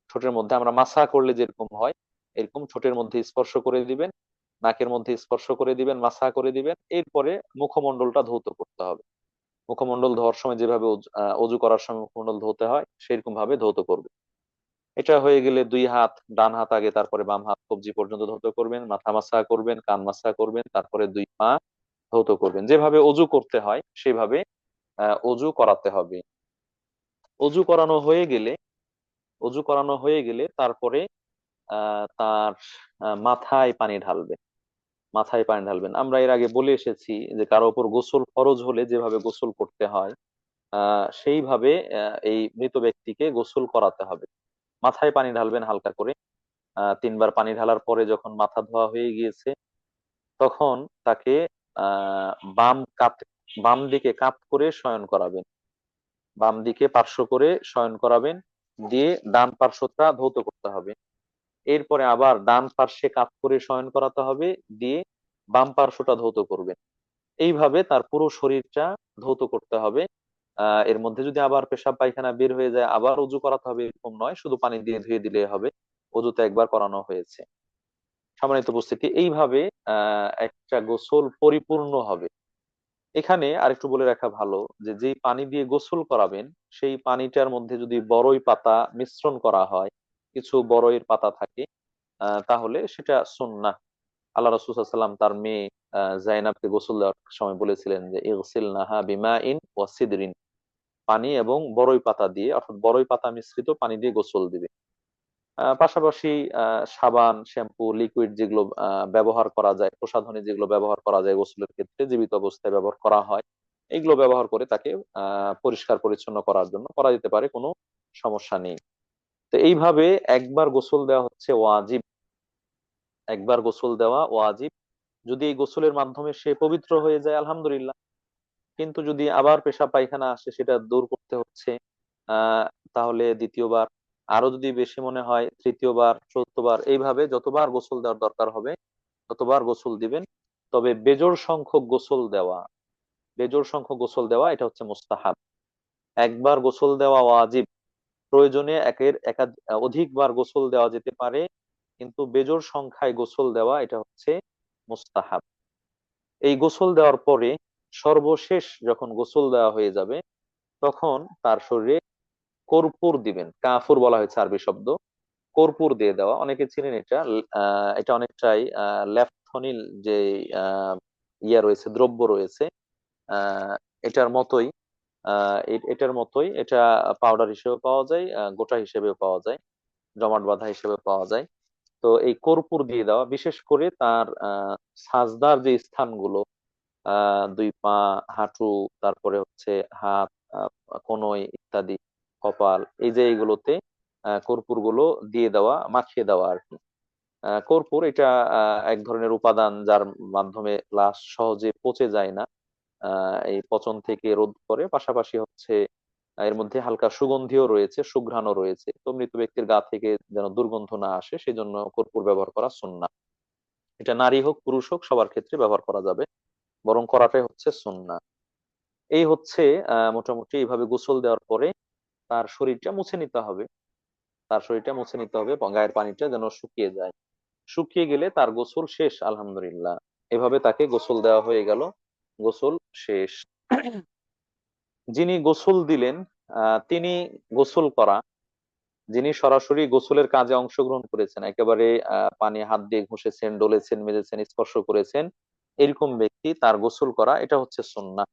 [SPEAKER 1] ঠোঁটের মধ্যে আমরা মাসা করলে যেরকম হয়, এরকম ঠোঁটের মধ্যে স্পর্শ করে দিবেন, নাকের মধ্যে স্পর্শ করে দিবেন, মাসা করে দিবেন। এরপরে মুখমণ্ডলটা ধৌত করতে হবে। মুখমণ্ডল ধোয়ার সময় যেভাবে অজু করার সময় মুখমণ্ডল ধুতে হয় সেরকম ভাবে ধৌত করবে। এটা হয়ে গেলে দুই হাত, ডান হাত আগে, তারপরে বাম হাত কবজি পর্যন্ত ধৌত করবেন, মাথা মাসা করবেন, কান মাসা করবেন, তারপরে দুই পা ধৌত করবেন। যেভাবে অজু করতে হয় সেভাবে অজু করাতে হবে। অজু করানো হয়ে গেলে অজু করানো হয়ে গেলে তারপরে তার মাথায় পানি ঢালবেন। মাথায় পানি ঢালবেন। আমরা এর আগে বলে এসেছি যে কারো উপর গোসল ফরজ হলে যেভাবে গোসল করতে হয়, সেইভাবে এই মৃত ব্যক্তিকে গোসল করাতে হবে। মাথায় পানি ঢালবেন হালকা করে। তিনবার পানি ঢালার পরে যখন মাথা ধোয়া হয়ে গিয়েছে, তখন তাকে আহ বাম কাত বাম দিকে কাত করে শয়ন করাবেন। বাম দিকে পার্শ্ব করে শয়ন করাবেন, দিয়ে ডান পার্শ্বটা ধৌত করতে হবে। এরপরে আবার ডান পার্শ্বে কাত করে শয়ন করাতে হবে, দিয়ে বাম পার্শ্বটা ধৌত করবেন। এইভাবে তার পুরো শরীরটা ধৌত করতে হবে। এর মধ্যে যদি আবার পেশাব পায়খানা বের হয়ে যায় আবার অজু করাতে হবে এরকম নয়, শুধু পানি দিয়ে ধুয়ে দিলে হবে। অজুতে একবার করানো হয়েছে। সম্মানিত উপস্থিতি, এইভাবে একটা গোসল পরিপূর্ণ হবে। এখানে আরেকটু বলে রাখা ভালো যে যেই পানি দিয়ে গোসল করাবেন সেই পানিটার মধ্যে যদি বড়ই পাতা মিশ্রণ করা হয়, কিছু বড়ইয়ের পাতা থাকে, তাহলে সেটা সুন্নাহ। আল্লাহ রাসূল সাল্লাল্লাহু আলাইহি ওয়াসাল্লাম তার মেয়ে জাইনাবকে গোসল দেওয়ার সময় বলেছিলেন যে ইগসিলনাহা বিমাইন ওয়া সিদরিন, পানি এবং বড়ই পাতা দিয়ে, অর্থাৎ বড়ই পাতা মিশ্রিত পানি দিয়ে গোসল দিবে। পাশাপাশি সাবান, শ্যাম্পু, লিকুইড যেগুলো ব্যবহার করা যায়, প্রসাধনী যেগুলো ব্যবহার করা যায় গোসলের ক্ষেত্রে, জীবিত অবস্থায় ব্যবহার করা হয়, এগুলো ব্যবহার করে তাকে পরিষ্কার পরিচ্ছন্ন করার জন্য করা যেতে পারে, কোনো সমস্যা নেই। তো এইভাবে একবার গোসল দেওয়া হচ্ছে ওয়াজিব। একবার গোসল দেওয়া ওয়াজিব। যদি এই গোসলের মাধ্যমে সে পবিত্র হয়ে যায় আলহামদুলিল্লাহ, কিন্তু যদি আবার পেশাব পায়খানা আসে সেটা দূর করতে হচ্ছে, আহ তাহলে দ্বিতীয়বার, আরো যদি বেশি মনে হয় তৃতীয়বার, চতুর্থবার, এইভাবে যতবার গোসল দেওয়ার দরকার হবে ততবার গোসল দিবেন। তবে বেজোড় সংখ্যক গোসল দেওয়া এটা হচ্ছে মুস্তাহাব। একবার গোসল দেওয়া ওয়াজিব, প্রয়োজনে অধিকবার গোসল দেওয়া যেতে পারে, কিন্তু বেজোড় সংখ্যায় গোসল দেওয়া এটা হচ্ছে মুস্তাহাব। এই গোসল দেওয়ার পরে সর্বশেষ যখন গোসল দেওয়া হয়ে যাবে তখন তার শরীরে কর্পূর দিবেন। কাফুর বলা হয়েছে আরবি শব্দ, কর্পূর দিয়ে দেওয়া। অনেকে চিনেন এটা। এটা অনেকটাই ল্যাপথনিল যে আহ, রয়েছে, দ্রব্য রয়েছে, আহ, এটার মতোই। এটার মতোই এটা পাউডার হিসেবে পাওয়া যায়, গোটা হিসেবেও পাওয়া যায়। জমাট বাঁধা হিসেবে পাওয়া যায়। তো এই কর্পূর দিয়ে দেওয়া, বিশেষ করে তার সাজদার যে স্থানগুলো, দুই পা, হাঁটু, তারপরে হচ্ছে হাত, কনুই ইত্যাদি, কপাল, এই যে এইগুলোতে কর্পূর গুলো দিয়ে দেওয়া, মাখিয়ে দেওয়া আর কি। কর্পূর এটা এক ধরনের উপাদান যার মাধ্যমে লাশ সহজে পচে যায় না, এই পচন থেকে রোধ করে। পাশাপাশি হচ্ছে এর মধ্যে হালকা সুগন্ধিও রয়েছে, সুঘ্রাণও রয়েছে। তো মৃত ব্যক্তির গা থেকে যেন দুর্গন্ধ না আসে, সেই জন্য কর্পূর ব্যবহার করা সুন্নাহ। এটা নারী হোক পুরুষ হোক সবার ক্ষেত্রে ব্যবহার করা যাবে, বরং করাটাই হচ্ছে সুন্নাহ। এই হচ্ছে মোটামুটি এইভাবে গোসল দেওয়ার পরে তার শরীরটা মুছে নিতে হবে। তার শরীরটা মুছে নিতে হবে, গায়ের পানিটা যেন শুকিয়ে যায়। শুকিয়ে গেলে তার গোসল শেষ, আলহামদুলিল্লাহ। এভাবে তাকে গোসল দেওয়া হয়ে গেল, গোসল শেষ। যিনি গোসল দিলেন, তিনি গোসল করা, যিনি সরাসরি গোসলের কাজে অংশগ্রহণ করেছেন, একেবারে পানি হাত দিয়ে ঘষেছেন, ডলেছেন, মেজেছেন, স্পর্শ করেছেন, এরকম ব্যক্তি তার গোসল করা এটা হচ্ছে সুন্নাহ।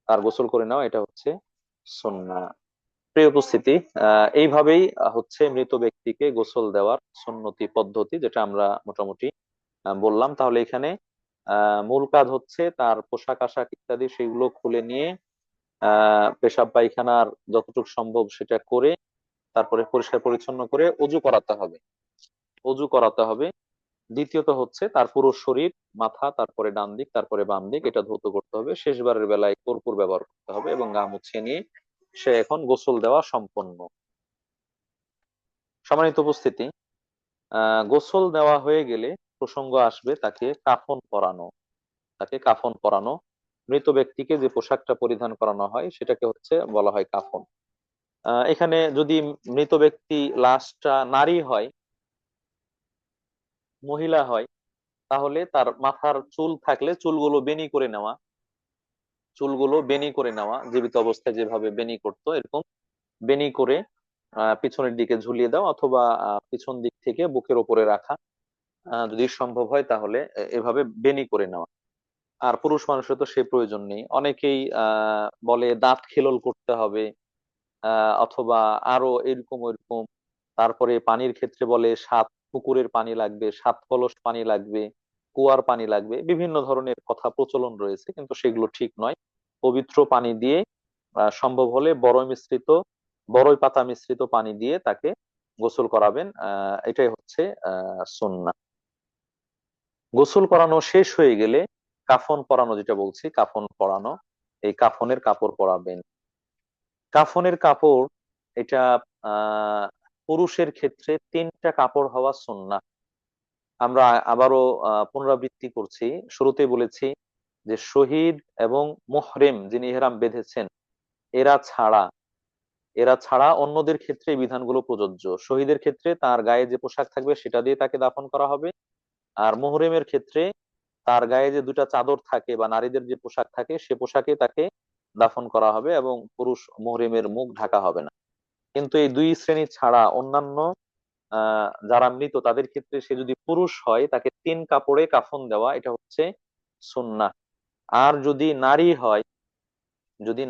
[SPEAKER 1] তার গোসল করে নেওয়া এটা হচ্ছে সুন্নাহ। প্রিয় উপস্থিতি, এইভাবেই হচ্ছে মৃত ব্যক্তিকে গোসল দেওয়ার সুন্নতি পদ্ধতি, যেটা আমরা মোটামুটি বললাম। তাহলে এখানে মূল কাজ হচ্ছে তার পোশাক আশাক ইত্যাদি সেগুলো খুলে নিয়ে পেশাব পায়খানার যতটুকু সম্ভব সেটা করে, তারপরে পরিষ্কার পরিচ্ছন্ন করে অজু করাতে হবে। অজু করাতে হবে। দ্বিতীয়ত হচ্ছে তার পুরো শরীর, মাথা, তারপরে ডান দিক, তারপরে বাম দিক, এটা ধৌত করতে হবে। শেষবারের বেলায় কর্পূর ব্যবহার করতে হবে এবং গা মুছিয়ে নিয়ে সে এখন গোসল দেওয়া সম্পন্ন। সম্মানিত উপস্থিতি, গোসল দেওয়া হয়ে গেলে প্রসঙ্গ আসবে তাকে কাফন পরানো। তাকে কাফন পরানো, মৃত ব্যক্তিকে যে পোশাকটা পরিধান করানো হয় সেটাকে হচ্ছে বলা হয় কাফন। এখানে যদি মৃত ব্যক্তি লাশটা নারী হয়, মহিলা হয়, তাহলে তার মাথার চুল থাকলে চুলগুলো বেনি করে নেওয়া, চুলগুলো বেনি করে নেওয়া, জীবিত অবস্থায় যেভাবে বেনি করতো এরকম বেনি করে পিছনের দিকে ঝুলিয়ে দাও, অথবা পিছন দিক থেকে বুকের উপরে রাখা, যদি সম্ভব হয় তাহলে এভাবে বেনি করে নেওয়া। আর পুরুষ মানুষের তো সে প্রয়োজন নেই। অনেকেই বলে দাঁত খিলল করতে হবে, অথবা আরো এরকম ওইরকম। তারপরে পানির ক্ষেত্রে বলে 7 পুকুরের পানি লাগবে, 7 কলস পানি লাগবে, কুয়ার পানি লাগবে, বিভিন্ন ধরনের কথা প্রচলন রয়েছে, কিন্তু সেগুলো ঠিক নয়। পবিত্র পানি দিয়ে, সম্ভব হলে বড়ই পাতা মিশ্রিত পানি দিয়ে তাকে গোসল করাবেন। এটাই হচ্ছে সুন্নাহ। গোসল করানো শেষ হয়ে গেলে কাফন পরানো, যেটা বলছি কাফন পরানো, এই কাফনের কাপড় পরাবেন। কাফনের কাপড় এটা আহ পুরুষের ক্ষেত্রে 3টা কাপড় হওয়া সুন্নাহ। আমরা আবারও পুনরাবৃত্তি করছি। শুরুতে বলেছি যে শহীদ এবং মুহরিম যিনি ইহরাম বেঁধেছেন, এরা ছাড়া এরা ছাড়া অন্যদের ক্ষেত্রে এই বিধানগুলো প্রযোজ্য। শহীদের ক্ষেত্রে তার গায়ে যে পোশাক থাকবে সেটা দিয়ে তাকে দাফন করা হবে। আর মুহরিমের ক্ষেত্রে তার গায়ে যে 2টা চাদর থাকে বা নারীদের যে পোশাক থাকে সে পোশাকে তাকে দাফন করা হবে, এবং পুরুষ মুহরিমের মুখ ঢাকা হবে না। কিন্তু এই 2 শ্রেণী ছাড়া অন্যান্য যারা মৃত তাদের ক্ষেত্রে সে যদি পুরুষ হয় তাকে 3 কাপড়ে কাফন দেওয়া এটা হচ্ছে সুন্নাহ। আর যদি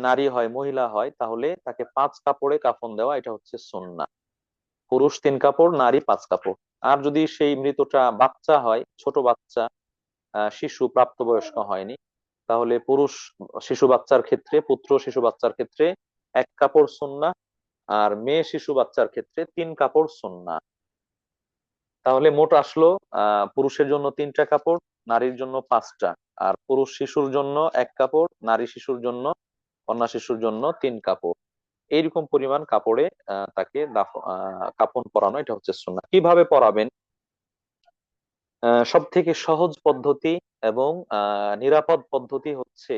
[SPEAKER 1] নারী হয় মহিলা হয় তাহলে তাকে 5 কাপড়ে কাফন দেওয়া এটা হচ্ছে সুন্নাহ। পুরুষ 3 কাপড়, নারী 5 কাপড়। আর যদি সেই মৃতটা বাচ্চা হয়, ছোট বাচ্চা, শিশু, প্রাপ্তবয়স্ক হয়নি, তাহলে পুত্র শিশু বাচ্চার ক্ষেত্রে 1 কাপড় সুন্নাহ, আর মেয়ে শিশু বাচ্চার ক্ষেত্রে 3 কাপড় সুন্নাহ। তাহলে মোট আসলো পুরুষের জন্য 3টা কাপড়, নারীর জন্য 5টা। আর পুরুষ শিশুর জন্য 1 কাপড়, নারী শিশুর জন্য, কন্যা শিশুর জন্য 3 কাপড়। এইরকম পরিমাণ কাপড়ে তাকে কাফন পরানো এটা হচ্ছে সুন্নাহ। কিভাবে পরাবেন? সব থেকে সহজ পদ্ধতি এবং নিরাপদ পদ্ধতি হচ্ছে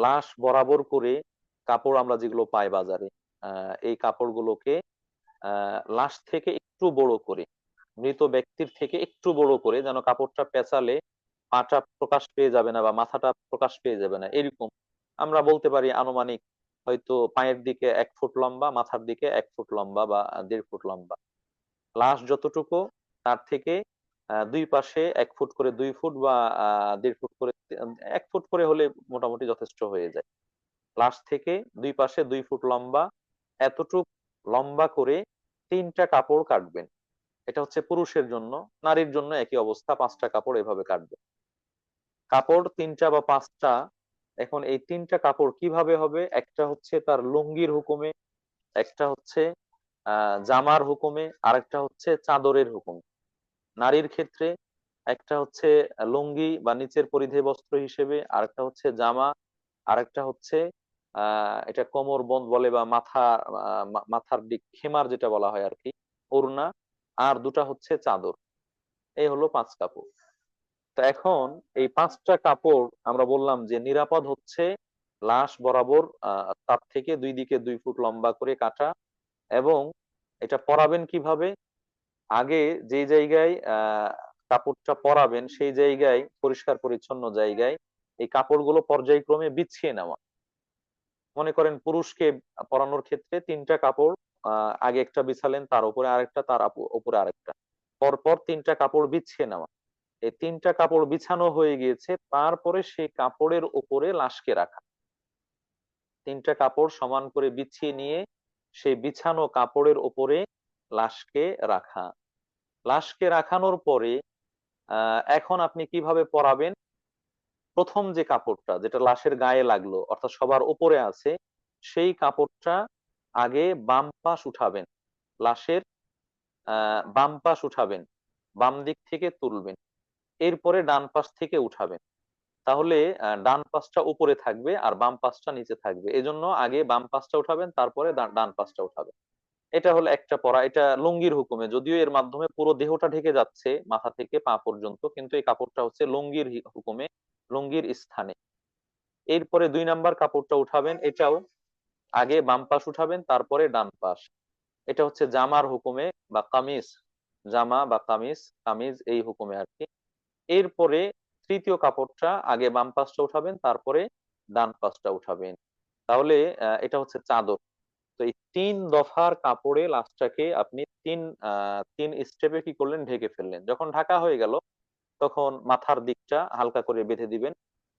[SPEAKER 1] লাশ বরাবর করে কাপড় আমরা যেগুলো পাই বাজারে, এই কাপড়গুলোকে লাশ থেকে একটু বড় করে, মৃত ব্যক্তির থেকে একটু বড় করে, যেন কাপড়টা পেঁচালে পাটা প্রকাশ পেয়ে যাবে না বা মাথাটা প্রকাশ পেয়ে যাবে না, এরকম আমরা বলতে পারি আনুমানিক হয়তো পায়ের দিকে 1 ফুট লম্বা, মাথার দিকে 1 ফুট লম্বা বা 1.5 ফুট লম্বা। লাশ যতটুকু তার থেকে 2 পাশে 1 ফুট করে, 2 ফুট বা 1.5 ফুট করে, 1 ফুট করে হলে মোটামুটি যথেষ্ট হয়ে যায়। লাশ থেকে 2 পাশে 2 ফুট লম্বা, এতটুক লম্বা করে 3টা কাপড় কাটবেন। এটা হচ্ছে পুরুষের জন্য। নারীর জন্য একই অবস্থা, 5টা কাপড় এভাবে কাটবেন। কাপড় 3টা বা 5টা। এখন এই 3টা কাপড় কিভাবে হবে? একটা হচ্ছে তার লুঙ্গির হুকুমে, একটা হচ্ছে জামার হুকুমে, আরেকটা হচ্ছে চাদরের হুকুমে। নারীর ক্ষেত্রে একটা হচ্ছে লুঙ্গি বা নিচের পরিধেয় বস্ত্র হিসেবে, আরেকটা হচ্ছে জামা, আরেকটা হচ্ছে এটা কোমর বন্ধ বলে বা মাথার দিক খেমার যেটা বলা হয় আর কি, ওড়না। আর দুটা হচ্ছে চাদর। এই হলো 5 কাপড়। তো এখন এই 5টা কাপড় আমরা বললাম যে নিরাপদ হচ্ছে লাশ বরাবর তার থেকে 2 দিকে 2 ফুট লম্বা করে কাটা। এবং এটা পরাবেন কিভাবে? আগে যে জায়গায় কাপড়টা পরাবেন সেই জায়গায়, পরিষ্কার পরিচ্ছন্ন জায়গায় এই কাপড়গুলো পর্যায়ক্রমে বিছিয়ে নেওয়া। মনে করেন পুরুষকে পরানোর ক্ষেত্রে 3টা কাপড়, আগে একটা বিছালেন, তার উপরে আরেকটা, তার উপরে আরেকটা, পরপর 3টা কাপড় বিছিয়ে নেওয়া। এই 3টা কাপড় বিছানো হয়ে গিয়েছে, তারপরে সেই কাপড়ের উপরে লাশকে রাখা। 3টা কাপড় সমান করে বিছিয়ে নিয়ে সেই বিছানো কাপড়ের উপরে লাশকে রাখা। লাশকে রাখানোর পরে এখন আপনি কিভাবে পরাবেন? প্রথম যে কাপড়টা যেটা লাশের গায়ে লাগলো, অর্থাৎ সবার উপরে আছে, সেই কাপড়টা আগে বাম পাশ উঠাবেন। লাশের বাম পাশ উঠাবেন, বাম দিক থেকে তুলবেন। এরপরে ডান পাশ থেকে উঠাবেন। তাহলে ডান পাশটা উপরে থাকবে আর বাম পাশটা নিচে থাকবে। এজন্য আগে বাম পাশটা উঠাবেন, তারপরে ডান পাশটা উঠাবেন। এটা হলো একটা পরা। এটা লুঙ্গির হুকুমে, যদিও এর মাধ্যমে পুরো দেহটা ঢেকে যাচ্ছে মাথা থেকে পা পর্যন্ত, কিন্তু এই কাপড়টা হচ্ছে লুঙ্গির হুকুমে, লুঙ্গির স্থানে। এরপরে 2 নাম্বার কাপড়টা উঠাবেন, এটাও আগে বাম পাশ উঠাবেন, তারপরে ডান পাশ। এটা হচ্ছে জামার হুকুমে বা কামিজ, জামা বা কামিজ, কামিজ এই হুকুমে আর কি। এরপরে তৃতীয় কাপড়টা আগে বাম পাশটা উঠাবেন, তারপরে ডান পাশটা উঠাবেন। তাহলে এটা হচ্ছে চাদর। তো এই 3 দফার কাপড়ে লাশটাকে আপনি তিন স্টেপে কি করলেন? ঢেকে ফেললেন। যখন ঢাকা হয়ে গেল, তখন মাথার দিকটা হালকা করে বেঁধে দিবেন,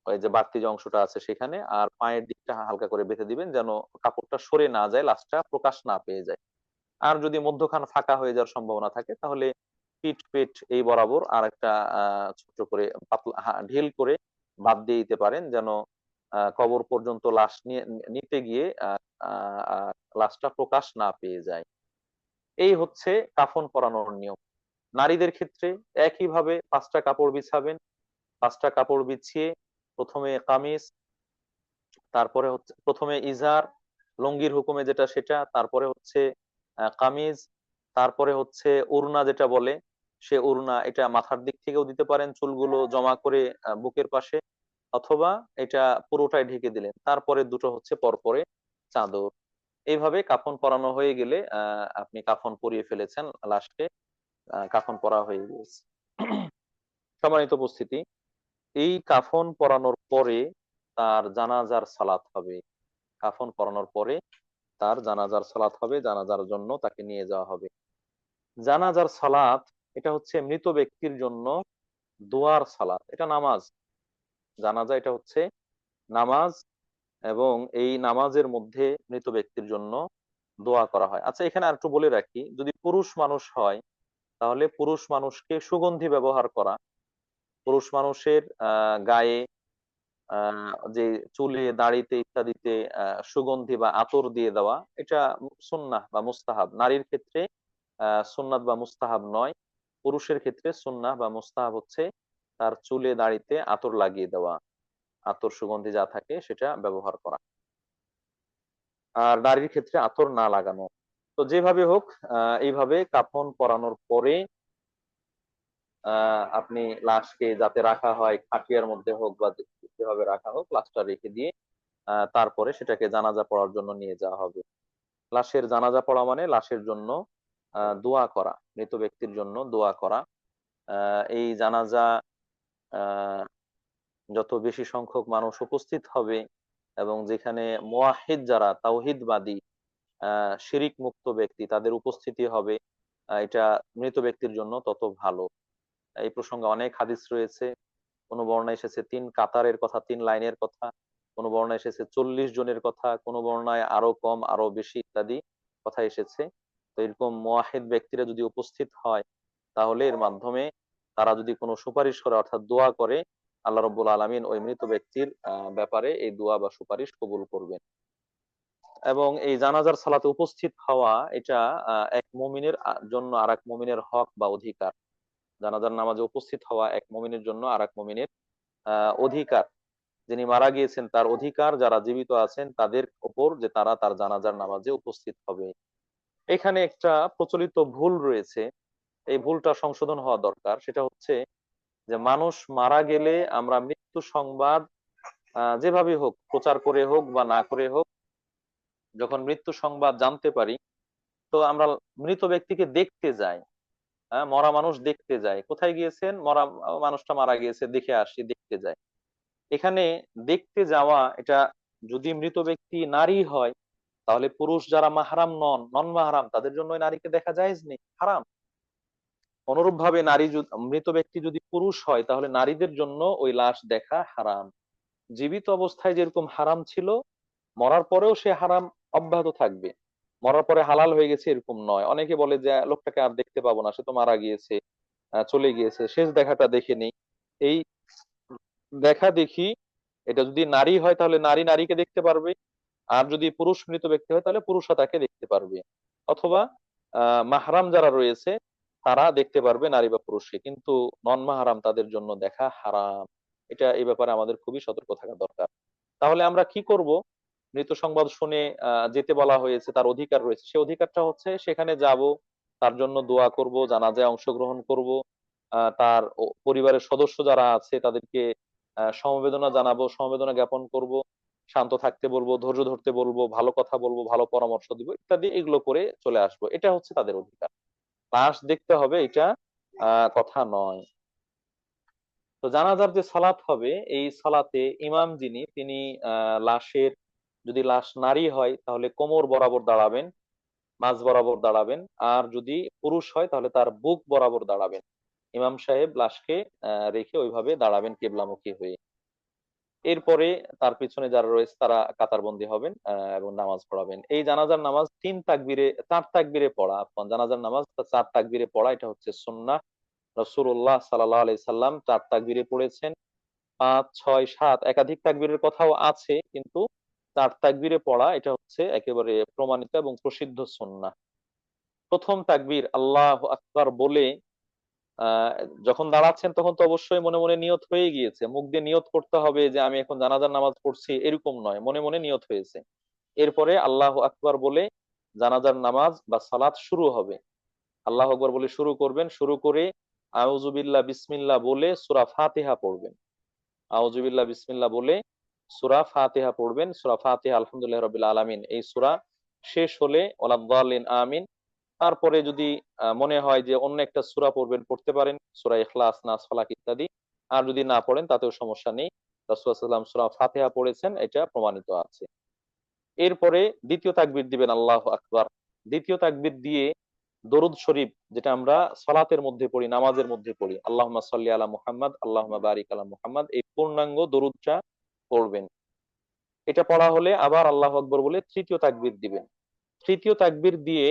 [SPEAKER 1] ওই যে বাড়তি যে অংশটা আছে সেখানে। আর পায়ের দিকটা হালকা করে বেঁধে দিবেন, যেন কাপড়টা সরে না যায়, লাশটা প্রকাশ না পেয়ে যায়। আর যদি মধ্যখান ফাঁকা হয়ে যাওয়ার সম্ভাবনা থাকে, তাহলে পিঠ পেট এই বরাবর আর একটা ছোট করে পাতলা ঢিল করে বাদ দিয়ে দিতে পারেন, যেন কবর পর্যন্ত লাশ নিতে গিয়ে লাশটা প্রকাশ না পেয়ে যায়। এই হচ্ছে কাফন পরানোর নিয়ম। নারীদের ক্ষেত্রে একইভাবে 5টা কাপড় বিছাবেন। 5টা কাপড় বিছিয়ে প্রথমে কামিজ, তারপরে হচ্ছে প্রথমে ইজার, লুঙ্গির হুকুমে যেটা সেটা, তারপরে হচ্ছে কামিজ, তারপরে হচ্ছে ওড়না যেটা বলে, সে ওড়না। এটা মাথার দিক থেকেও দিতে পারেন, চুলগুলো জমা করে বুকের পাশে, অথবা এটা পুরোটাই ঢেকে দিলেন। তারপরে দুটো হচ্ছে পরপরে চাদর। এইভাবে কাফন পরানো হয়ে গেলে আপনি কাফন পরিয়ে ফেলেছেন লাশকে, কাফন পরা হয়ে গেছে। সম্মানিত উপস্থিতি, এই কাফন পরানোর পরে তার জানাজার সালাত হবে। কাফন পরানোর পরে তার জানাজার সালাত হবে, জানাজার জন্য তাকে নিয়ে যাওয়া হবে। জানাজার সালাত এটা হচ্ছে মৃত ব্যক্তির জন্য দোয়ার সালাত, এটা নামাজ। জানাজা এটা হচ্ছে নামাজ, এবং এই নামাজের মধ্যে মৃত ব্যক্তির জন্য দোয়া করা হয়। আচ্ছা, এখানে আর একটু বলে রাখি, যদি পুরুষ মানুষ হয় তাহলে পুরুষ মানুষকে সুগন্ধি ব্যবহার করা, পুরুষ মানুষের গায়ে, যে চুলে দাড়িতে ইত্যাদিতে সুগন্ধি বা আতর দিয়ে দেওয়া, এটা সুন্নাহ বা মুস্তাহাব। নারীর ক্ষেত্রে সুন্নাত বা মুস্তাহাব নয়। পুরুষের ক্ষেত্রে সুন্নাহ বা মুস্তাহাব হচ্ছে তার চুলে দাড়িতে আতর লাগিয়ে দেওয়া, আতর সুগন্ধি যা থাকে সেটা ব্যবহার করা। আর নারীর ক্ষেত্রে আতর না লাগানো। তো যেভাবে হোক, এইভাবে কাফন পরানোর পরে আপনি লাশকে যাতে রাখা হয়, খাটিয়ার মধ্যে হোক বা যেভাবে রাখা হোক, লাশটা রেখে দিয়ে তারপরে সেটাকে জানাজা পড়ার জন্য নিয়ে যাওয়া হবে। লাশের জানাজা পড়া মানে লাশের জন্য দোয়া করা, মৃত ব্যক্তির জন্য দোয়া করা। এই জানাজা আহ যত বেশি সংখ্যক মানুষ উপস্থিত হবে, এবং যেখানে মুওয়াহিদ যারা তাওহিদবাদী, শিরিক মুক্ত ব্যক্তি তাদের উপস্থিতি হবে, এটা মৃত ব্যক্তির জন্য তত ভালো। এই প্রসঙ্গে অনেক হাদিস রয়েছে। কোনো বর্ণায় এসেছে 3 কাতারের কথা, 3 লাইনের কথা, কোনো বর্ণায় এসেছে 40 জনের কথা, কোনো বর্ণায় আরো কম আরো বেশি ইত্যাদি কথা এসেছে। তো তো এরকম মুওয়াহিদ ব্যক্তিরা যদি উপস্থিত হয়, তাহলে এর মাধ্যমে তারা যদি কোনো সুপারিশ করে অর্থাৎ দোয়া করে, আল্লাহ রাব্বুল আলামিন ওই মৃত ব্যক্তির ব্যাপারে এই দোয়া বা সুপারিশ কবুল করবেন। এবং এই জানাজার সালাতে উপস্থিত হওয়া এটা এক মুমিনের জন্য আর এক মুমিনের হক বা অধিকার। জানাজার নামাজে উপস্থিত হওয়া এক মুমিনের জন্য আর এক মুমিনের অধিকার। যিনি মারা গিয়েছেন তার অধিকার, যারা জীবিত আছেন তাদের উপর যে তারা তার জানাজার নামাজে উপস্থিত হবে। এখানে একটা প্রচলিত ভুল রয়েছে, এই ভুলটা সংশোধন হওয়া দরকার। সেটা হচ্ছে যে মানুষ মারা গেলে আমরা মৃত্যু সংবাদ যেভাবে হোক, প্রচার করে হোক বা না করে হোক, যখন মৃত্যু সংবাদ জানতে পারি, তো আমরা মৃত ব্যক্তিকে দেখতে যাই। হ্যাঁ, মরা মানুষ দেখতে যায়। কোথায় গিয়েছেন? মরা মানুষটা মারা গিয়েছে, দেখে আসি, দেখতে যায়। এখানে দেখতে যাওয়া, এটা যদি মৃত ব্যক্তি নারী হয়, তাহলে পুরুষ যারা মাহরাম নন মাহরাম, তাদের জন্য ওই নারীকে দেখা জায়েজ নেই, হারাম। অনুরূপ ভাবে মৃত ব্যক্তি যদি পুরুষ হয়, তাহলে নারীদের জন্য ওই লাশ দেখা হারাম। জীবিত অবস্থায় যেরকম হারাম ছিল, মরার পরেও সে হারাম অব্যাহত থাকবে। মরার পরে হালাল হয়ে গেছে এরকম নয়। অনেকে বলে যে লোকটাকে আর দেখতে পাবো না, সে তো মারা গিয়েছে, চলে গিয়েছে, শেষ দেখাটা দেখে নেই। এই দেখা দেখি, এটা যদি নারী হয় তাহলে নারী নারীকে দেখতে পারবে, আর যদি পুরুষ মৃত ব্যক্তি হয় তাহলে পুরুষরা তাকে দেখতে পারবে। অথবা মাহরাম যারা রয়েছে তারা দেখতে পারবে নারী বা পুরুষকে, কিন্তু নন মাহরাম তাদের জন্য দেখা হারাম। এটা এই ব্যাপারে আমাদের খুবই সতর্ক থাকা দরকার। তাহলে আমরা কি করব? মৃত সংবাদ শুনে যেতে বলা হয়েছে, তার অধিকার রয়েছে, সে অধিকারটা হচ্ছে সেখানে যাব, তার জন্য দোয়া করব, জানাজায় অংশগ্রহণ করব, তার পরিবারের সদস্য যারা আছে তাদেরকে সমবেদনা জানাবো, সমবেদনা জ্ঞাপন করব, শান্ত থাকতে বলবো, ধৈর্য ধরতে বলবো, ভালো কথা বলবো, ভালো পরামর্শ দিব, ইত্যাদি এগুলো করে চলে আসবো। এটা হচ্ছে তাদের অধিকার। লাশ দেখতে হবে এটা কথা নয়। তো জানাজার যে সালাত হবে, এই সালাতে ইমাম যিনি, তিনি লাশের, যদি লাশ নারী হয় তাহলে কোমর বরাবর দাঁড়াবেন, মাঝ বরাবর দাঁড়াবেন। আর যদি পুরুষ হয় তাহলে তার বুক বরাবর দাঁড়াবেন। ইমাম সাহেব লাশকে রেখে ওইভাবে দাঁড়াবেন কেবলামুখী হয়ে। এরপরে তার পিছনে যারা রয়েছে তারা কাতারবন্দি হবেন এবং নামাজ পড়াবেন। এই জানাজার নামাজ চার তাকবীরে পড়া, জানাজার নামাজ চার তাকবীরে পড়া, এটা হচ্ছে সুন্নাহ। রাসূলুল্লাহ সাল্লাল্লাহু আলাইহি সাল্লাম চার তাকবীরে পড়েছেন। ৫, ৬, ৭ একাধিক তাকবীরের কথাও আছে, কিন্তু চার তাকবীরে পড়া এটা হচ্ছে একেবারে প্রমাণিত এবং প্রসিদ্ধ সুন্নাহ। প্রথম তাকবীর আল্লাহু আকবার বলে আহ যখন দাঁড়াচ্ছেন, তখন তো অবশ্যই মনে মনে নিয়ত হয়ে গিয়েছে। মুখ দিয়ে নিয়ত করতে হবে যে আমি এখন জানাজার নামাজ পড়ছি, এরকম নয়, মনে মনে নিয়ত হয়েছে। এরপরে আল্লাহু আকবার বলে জানাজার নামাজ বা সালাত শুরু হবে। আল্লাহু আকবার বলে শুরু করবেন, শুরু করে আউযু বিল্লাহ বিসমিল্লাহ বলে সূরা ফাতিহা পড়বেন। আউযু বিল্লাহ বিসমিল্লাহ বলে সূরা ফাতিহা পড়বেন। সূরা ফাতিহা আলহামদুলিল্লাহ রাব্বিল আলামিন এই সূরা শেষ হলে ওয়ালাদ-দাল্লিন আমিন। তারপরে যদি মনে হয় যে অন্য একটা সূরা পড়বেন, পড়তে পারেন, সূরা ইখলাস, নাস, ফালাক ইত্যাদি। আর যদি না পড়েন তাতেও সমস্যা নেই। রাসূল সাল্লাল্লাহু আলাইহি ওয়াসাল্লাম সূরা ফাতিহা পড়েছেন, এটা প্রমাণিত আছে। এরপরে দ্বিতীয় তাকবীর দিবেন আল্লাহু আকবার। দ্বিতীয় তাকবীর দিয়ে দরুদ শরীফ, যেটা আমরা সালাতের মধ্যে পড়ি, নামাজের মধ্যে পড়ি, আল্লাহুম্মা সাল্লি আলা মুহাম্মাদ, আল্লাহুম্মা বারিক আলা মুহাম্মাদ, এই পূর্ণাঙ্গ দরুদটা পড়বেন। এটা পড়া হলে আবার আল্লাহু আকবার বলে তৃতীয় তাকবীর দিবেন। তৃতীয় তাকবীর দিয়ে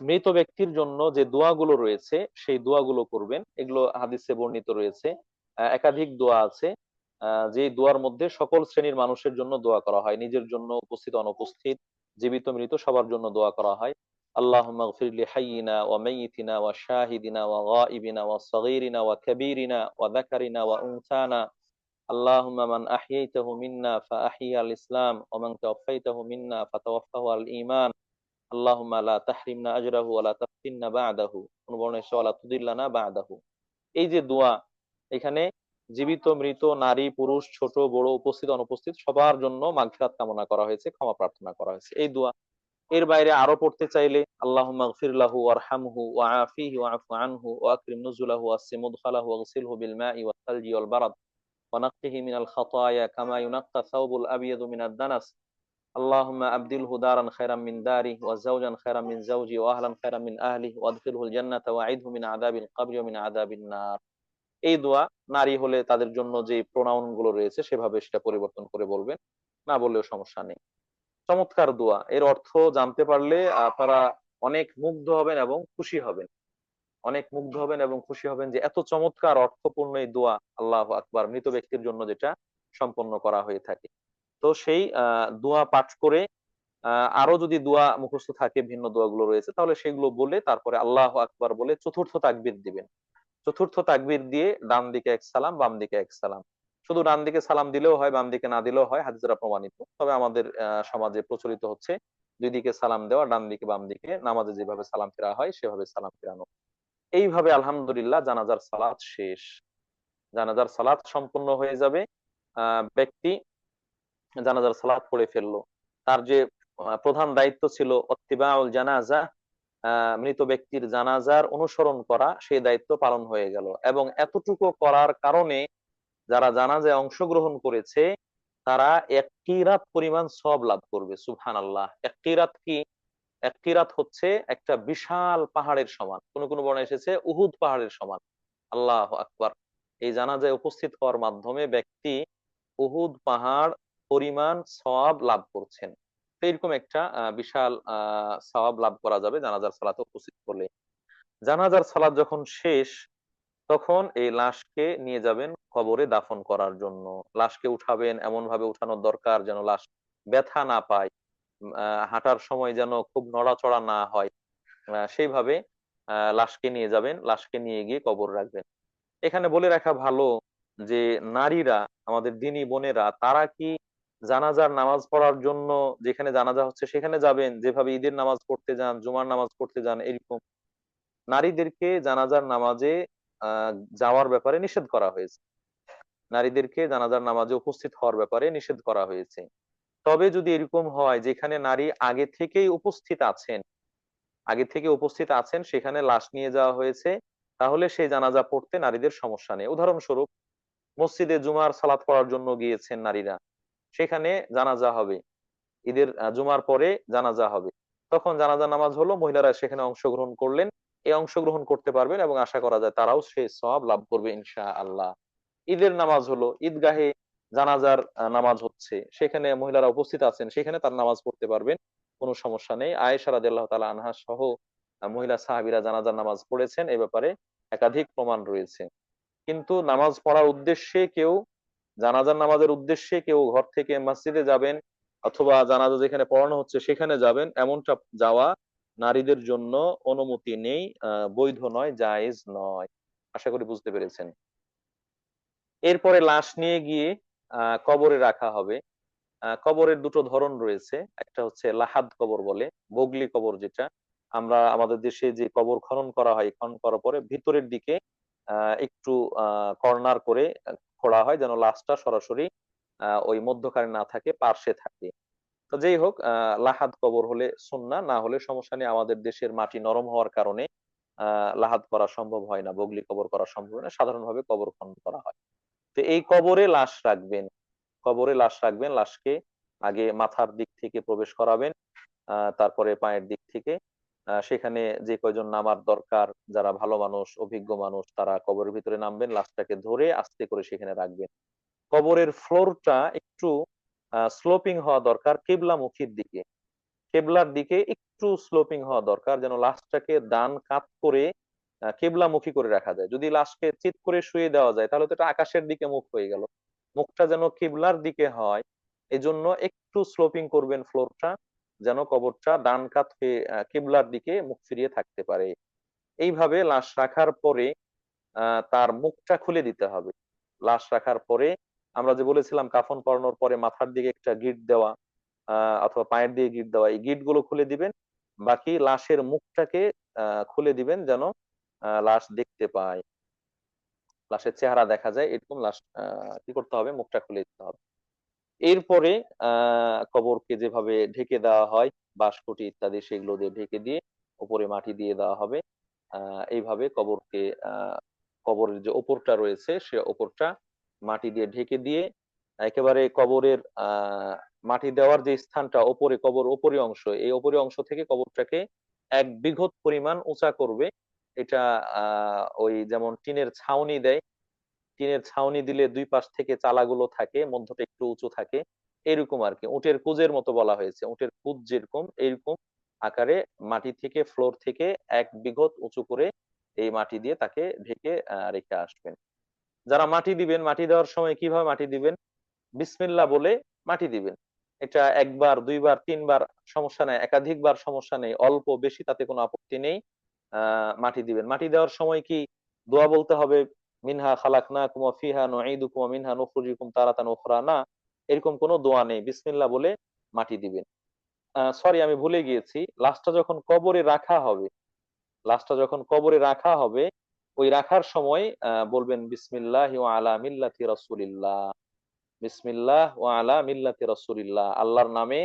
[SPEAKER 1] মৃত ব্যক্তির জন্য যে দোয়াগুলো রয়েছে সেই দোয়াগুলো করবেন। এগুলো হাদিসে বর্ণিত রয়েছে, একাধিক দোয়া আছে। যে দোয়ার মধ্যে সকল শ্রেণীর মানুষের জন্য দোয়া করা হয়, নিজের জন্য, উপস্থিত অনুপস্থিত, জীবিত মৃত সবার জন্য দোয়া করা হয়। আল্লাহুম্মা গফির লি হাইয়িনা ওয়া মাইয়িতিনা ওয়া শাহিদিনা ওয়া গায়িবিনা ওয়া সগীরিনা ওয়া কাবীরিনা ওয়া যাকারিনা ওয়া উনসানা। আল্লাহুম্মা মান আহইয়াইতাহু মিন্না ফাআহইয়া আল ইসলাম ওয়া মান তাওফাইতাহু মিন্না ফাতাওফাহু আল ঈমান। আল্লাহুম্মা লা তাহরিমনা আজরাহু ওয়া লা তাফতিননা বা'দাহু। কোন বর্ণনায় এসেছে ওয়া লা তুদিল্লানা বা'দাহু। এই যে দোয়া, এখানে জীবিত মৃত নারী পুরুষ ছোট বড় উপস্থিত অনুপস্থিত সবার জন্য মাগফিরাত কামনা করা হয়েছে, ক্ষমা প্রার্থনা করা হয়েছে এই দোয়া। এর বাইরে আরো পড়তে চাইলে আল্লাহুম্মা গফির লাহু ওয়ারহামহু ওয়া আফিহি ওয়া'ফু আনহু ওয়া আকরিম নুজুলাহু ওয়াসসি মুদখালাহু ওয়াগসিলহু বিল মাই ওয়াত তালজি ওয়াল বারাদ ওয়া নাক্কিহি মিনাল খাতায়া কামা ইউনাক্কা সাওবুল আবিয়াদু মিনাদ দানাস। اللهم أبدله دارا خيرا من داره وزوجا خيرا من زوجي وأهلا خيرا من أهله وأدخله الجنة وأعذه من عذاب القبر ومن عذاب النار। এই দোয়া নারী হলে তাদের জন্য যে প্রোনাউন গুলো রয়েছে সেভাবে সেটা পরিবর্তন করে বলবেন, না বললেও সমস্যা নেই। চমৎকার দোয়া, এর অর্থ জানতে পারলে আপনারা অনেক মুগ্ধ হবেন এবং খুশি হবেন, অনেক মুগ্ধ হবেন এবং খুশি হবেন যে এত চমৎকার অর্থপূর্ণ এই দোয়া, আল্লাহ আকবার, মৃত ব্যক্তির জন্য যেটা সম্পন্ন করা হয়ে থাকে। তো সেই দোয়া পাঠ করে আরো যদি দোয়া মুখস্থ থাকে, ভিন্ন দোয়াগুলো রয়েছে, তাহলে সেগুলো বলে তারপরে আল্লাহ আকবার বলে চতুর্থ তাকবীর দিবেন। চতুর্থ তাকবীর দিয়ে ডান দিকে এক সালাম, বাম দিকে এক সালাম। শুধু ডান দিকে সালাম দিলেও হয়, বাম দিকে না দিলেও হয়, হাদিস দ্বারা প্রমাণিত। তবে আমাদের সমাজে প্রচলিত হচ্ছে দুই দিকে সালাম দেওয়া, ডান দিকে বাম দিকে, নামাজে যেভাবে সালাম ফেরা হয় সেভাবে সালাম ফেরানো। এইভাবে আলহামদুলিল্লাহ জানাজার সালাত শেষ। জানাজার সালাত সম্পূর্ণ হয়ে যাবে। ব্যক্তি জানাজার সালাত পড়ে ফেললো, তার যে প্রধান দায়িত্ব ছিল অত্তিবাউল জানাজা, মৃত ব্যক্তির জানাজার অনুসরণ করা, সেই দায়িত্ব পালন হয়ে গেল। এবং এতটুকু করার কারণে যারা জানাজায় অংশগ্রহণ করেছে তারা এক কিরাত পরিমাণ সওয়াব লাভ করবে। সুবহানাল্লাহ। এক কিরাত কি? এক কিরাত হচ্ছে একটা বিশাল পাহাড়ের সমান, কোন কোন বর্ণায় এসেছে উহুদ পাহাড়ের সমান। আল্লাহ আকবার। এই জানাজায় উপস্থিত হওয়ার মাধ্যমে ব্যক্তি উহুদ পাহাড় পরিমাণ সওয়াব লাভ করছেন। তো এরকম একটা বিশাল সওয়াব লাভ করা যাবে জানাজার সালাতে উপস্থিত হলে। জানাজার সালাত যখন শেষ, তখন এই লাশকে নিয়ে যাবেন কবরে দাফন করার জন্য। লাশকে উঠাবেন, এমন ভাবে উঠানোর দরকার যেন লাশ ব্যথা না পায়, হাঁটার সময় যেন খুব নড়াচড়া না হয়। সেইভাবে লাশকে নিয়ে যাবেন, লাশকে নিয়ে গিয়ে কবর রাখবেন। এখানে বলে রাখা ভালো যে নারীরা, আমাদের দিনী বোনেরা, তারা কি জানাজার নামাজ পড়ার জন্য যেখানে জানাজা হচ্ছে সেখানে যাবেন, যেভাবে ঈদের নামাজ পড়তে যান, জুমার নামাজ পড়তে যান, এরকম নারীদেরকে জানাজার নামাজে আহ যাওয়ার ব্যাপারে নিষেধ করা হয়েছে। নারীদেরকে জানাজার নামাজে উপস্থিত হওয়ার ব্যাপারে নিষেধ করা হয়েছে। তবে যদি এরকম হয় যেখানে নারী আগে থেকেই উপস্থিত আছেন, আগে থেকে উপস্থিত আছেন, সেখানে লাশ নিয়ে যাওয়া হয়েছে, তাহলে সেই জানাজা পড়তে নারীদের সমস্যা নেই। উদাহরণস্বরূপ, মসজিদে জুমার সালাত পড়ার জন্য গিয়েছেন নারীরা, সেখানে জানাজা হবে, ঈদের জুমার পরে জানাজা হবে, তখন জানাজা নামাজ হলো, মহিলারা সেখানে অংশগ্রহণ করলেন, এই অংশগ্রহণ করতে পারবেন এবং আশা করা যায় তারাও সেই সওয়াব লাভ করবে ইনশা আল্লাহ। ঈদের নামাজ হলো, ঈদগাহে জানাজার নামাজ হচ্ছে, সেখানে মহিলারা উপস্থিত আছেন, সেখানে তার নামাজ পড়তে পারবেন, কোনো সমস্যা নেই। আয়েশা রাদিয়াল্লাহু তাআলা আনহা সহ মহিলা সাহাবীরা জানাজার নামাজ পড়েছেন, এ ব্যাপারে একাধিক প্রমাণ রয়েছে। কিন্তু নামাজ পড়ার উদ্দেশ্যে কেউ, জানাজার নামাজের উদ্দেশ্যে কেউ ঘর থেকে মসজিদে যাবেন অথবা জানাজা যেখানে পড়ানো হচ্ছে সেখানে যাবেন, এমনটা যাওয়া নারীদের জন্য অনুমতি নেই, বৈধ নয়, জায়েজ নয়। আশা করি বুঝতে পেরেছেন। এরপরে লাশ নিয়ে গিয়ে কবরে রাখা হবে। কবরের দুটো ধরন রয়েছে, একটা হচ্ছে লাহাদ কবর বলে, বগলি কবর যেটা আমরা আমাদের দেশে যে কবর খনন করা হয়, খনন করার পরে ভিতরের দিকে একটু কর্নার করে খোঁড়া হয় যেন লাশটা সরাসরি ওই মধ্যখানে না থাকে, পার্শ্বে থাকে। তো যেই হোক, লাহাদ কবর হলে সুন্নাহ, না হলে সমস্যা নেই। আমাদের দেশের মাটি নরম হওয়ার কারণে লাহাদ করা সম্ভব হয় না, বগলি কবর করা সম্ভব হয় না, সাধারণভাবে কবর খনন করা হয়। তো এই কবরে লাশ রাখবেন, কবরে লাশ রাখবেন, লাশকে আগে মাথার দিক থেকে প্রবেশ করাবেন, তারপরে পায়ের দিক থেকে। সেখানে যে কয়জন নামার দরকার, যারা ভালো মানুষ, অভিজ্ঞ মানুষ, তারা কবরের ভিতরে নামবেন, লাশটাকে ধরে আস্তে করে সেখানে রাখবেন। কবরের ফ্লোরটা একটু স্লোপিং হওয়া দরকার কিবলামুখীর দিকে, কেবলার দিকে একটু স্লোপিং হওয়া দরকার, যেন লাশটাকে ডান কাত করে কেবলামুখী করে রাখা যায়। যদি লাশকে চিৎ করে শুয়ে দেওয়া যায় তাহলে তো এটা আকাশের দিকে মুখ হয়ে গেল। মুখটা যেন কিবলার দিকে হয়, এজন্য একটু স্লোপিং করবেন ফ্লোরটা, যেন কবরটা ডান কাত হয়ে কিবলার দিকে মুখ ফিরিয়ে থাকতে পারে। এইভাবে লাশ রাখার পরে তার মুখটা খুলে দিতে হবে। লাশ রাখার পরে আমরা যে বলেছিলাম কাফন পরানোর পরে মাথার দিকে একটা গিঁট দেওয়া অথবা পায়ের দিয়ে গিঁট দেওয়া, এই গিঁট গুলো খুলে দিবেন। বাকি লাশের মুখটাকে খুলে দিবেন যেন লাশ দেখতে পায়, লাশের চেহারা দেখা যায়, এরকম লাশ কি করতে হবে, মুখটা খুলে দিতে হবে। এরপরে কবরকে যেভাবে ঢেকে দেওয়া হয়, বাঁশকুটি ইত্যাদি সেগুলো দিয়ে ঢেকে দিয়ে উপরে মাটি দিয়ে দেওয়া হবে। এইভাবে কবরকে, কবরের যে ওপরটা রয়েছে সে ওপরটা মাটি দিয়ে ঢেকে দিয়ে একেবারে কবরের মাটি দেওয়ার যে স্থানটা ওপরে, কবর ওপরি অংশ, এই ওপরি অংশ থেকে কবরটাকে 1 বিঘত পরিমাণ উঁচা করবে। এটা ওই যেমন টিনের ছাউনি দেয়, টিনের ছাউনি দিলে দুই পাশ থেকে চালাগুলো থাকে, মধ্যটা একটু উঁচু থাকে, এরকম আর কি। উটের কুজের মতো বলা হয়েছে, উটের কুজ যেরকম, এরকম আকারে মাটি থেকে, ফ্লোর থেকে 1 বিঘত উঁচু করে এই মাটি দিয়ে তাকে ঢেকে রেখে আসবেন। যারা মাটি দিবেন, মাটি দেওয়ার সময় কিভাবে মাটি দিবেন? বিসমিল্লাহ বলে মাটি দিবেন। এটা একবার, দুইবার, তিনবার সমস্যা নেই, একাধিকবার সমস্যা নেই, অল্প বেশি তাতে কোনো আপত্তি নেই। মাটি দিবেন। মাটি দেওয়ার সময় কি দোয়া বলতে হবে? মিনহা খালাকনাকুম ওয়া ফিহা নুঈদুকুম ওয়া মিনহা নুখরিজুকুম তারাতান উখরা? না, এরকম কোনো দোয়া নেই। বিসমিল্লাহ বলে মাটি দিবেন। সরি, আমি ভুলে গিয়েছি। লাশটা যখন কবরে রাখা হবে, লাশটা যখন কবরে রাখা হবে, ওই রাখার সময় বলবেন বিসমিল্লাহি ওয়া আলা মিল্লাতি রাসূলিল্লাহ। বিসমিল্লাহ ওয়া আলা মিল্লাতি রাসূলিল্লাহ, আল্লাহর নামে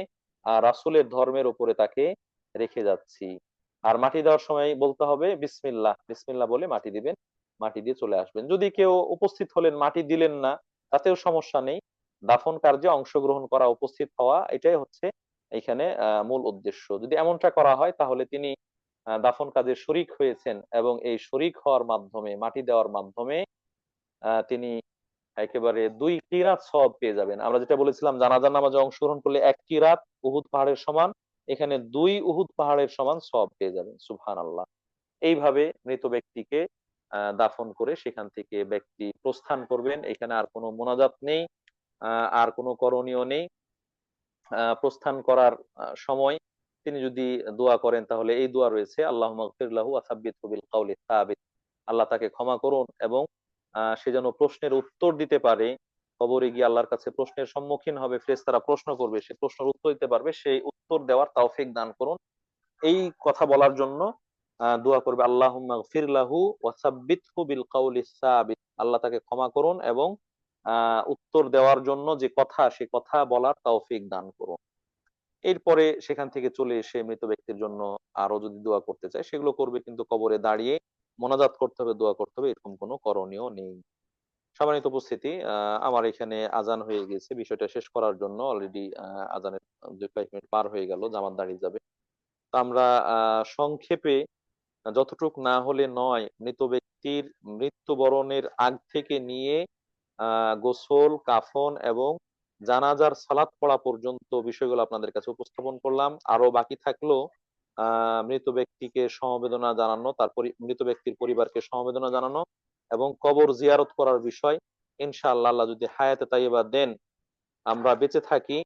[SPEAKER 1] রাসূলের ধর্মের উপরে তাকে রেখে যাচ্ছি। আর মাটি দেওয়ার সময় বলতে হবে বিসমিল্লাহ, বিসমিল্লাহ বলে মাটি দিবেন। মাটি দিয়ে চলে আসবেন। যদি কেউ উপস্থিত হলেন, মাটি দিলেন না, তাতেও সমস্যা নেই। দাফন কার্যে অংশগ্রহণ করা, উপস্থিত হওয়া, এটাই হচ্ছে এখানে মূল উদ্দেশ্য। যদি এমনটা করা হয় তাহলে তিনি দাফন কাজে শরীক হয়েছেন, এবং এই শরীক হওয়ার মাধ্যমে, মাটি দেওয়ার মাধ্যমে তিনি একেবারে 2 কিরাত সওয়াব পেয়ে যাবেন। আমরা যেটা বলেছিলাম, জানাজার নামাজে অংশগ্রহণ করলে 1 কিরাত উহুদ পাহাড়ের সমান, এখানে 2 উহুদ পাহাড়ের সমান সওয়াব পেয়ে যাবেন। সুবহানাল্লাহ। এইভাবে মৃত ব্যক্তিকে দাফন করে সেখান থেকে ব্যক্তি প্রস্থান করবেন। এখানে আর কোনো মোনাজাত নেই, আর কোনো করণীয় নেই। প্রস্থান করার সময় তিনি যদি দোয়া করেন তাহলে এই দোয়া রয়েছে, আল্লাহুম্মা গফির লাহু ওয়া সাব্বিতহু বিল কাউলি সাবিত। আল্লাহ তাকে ক্ষমা করুন, এবং সে যেন প্রশ্নের উত্তর দিতে পারে। কবরে গিয়ে আল্লাহর কাছে প্রশ্নের সম্মুখীন হবে, ফেরেশতারা প্রশ্ন করবে, সে প্রশ্নের উত্তর দিতে পারবে, সেই উত্তর দেওয়ার তৌফিক দান করুন। এই কথা বলার জন্য দোয়া করবে, আল্লাহুম্মা গফির লাহু ওয়া সাব্বিতহু বিল কাউলি সাবিত। আল্লাহ তাকে ক্ষমা করুন এবং উত্তর দেওয়ার জন্য যে কথা, সে কথা বলার তৌফিক দান করুন। এরপরে সেখান থেকে চলে এসে মৃত ব্যক্তির জন্য আরো যদি দোয়া করতে চায় সেগুলো করবে, কিন্তু কবরে দাঁড়িয়ে মোনাজাত করতে হবে, দোয়া করতে হবে, এরকম কোনো করণীয় নেই। সম্মানিত উপস্থিতি, আমার এখানে আজান হয়ে গেছে। বিষয়টা শেষ করার জন্য অলরেডি আজানের 2-5 মিনিট পার হয়ে গেল, জামাত দাঁড়িয়ে যাবে। তো আমরা সংক্ষেপে, যতটুক না হলে নয়, মৃত ব্যক্তির মৃত্যুবরণের আগ থেকে নিয়ে গোসল, কাফন এবং জানাজার সালাত পড়া পর্যন্ত বিষয়গুলো আপনাদের কাছে উপস্থাপন করলাম। আরো বাকি থাকলো মৃত ব্যক্তিকে সমবেদনা জানানো, তারপর মৃত ব্যক্তির পরিবারকে সমবেদনা জানানো, এবং কবর জিয়ারত করার বিষয়। ইনশাআল্লাহ, আল্লাহ যদি হায়াতে তাইয়্যিবা দেন, আমরা বেঁচে থাকি,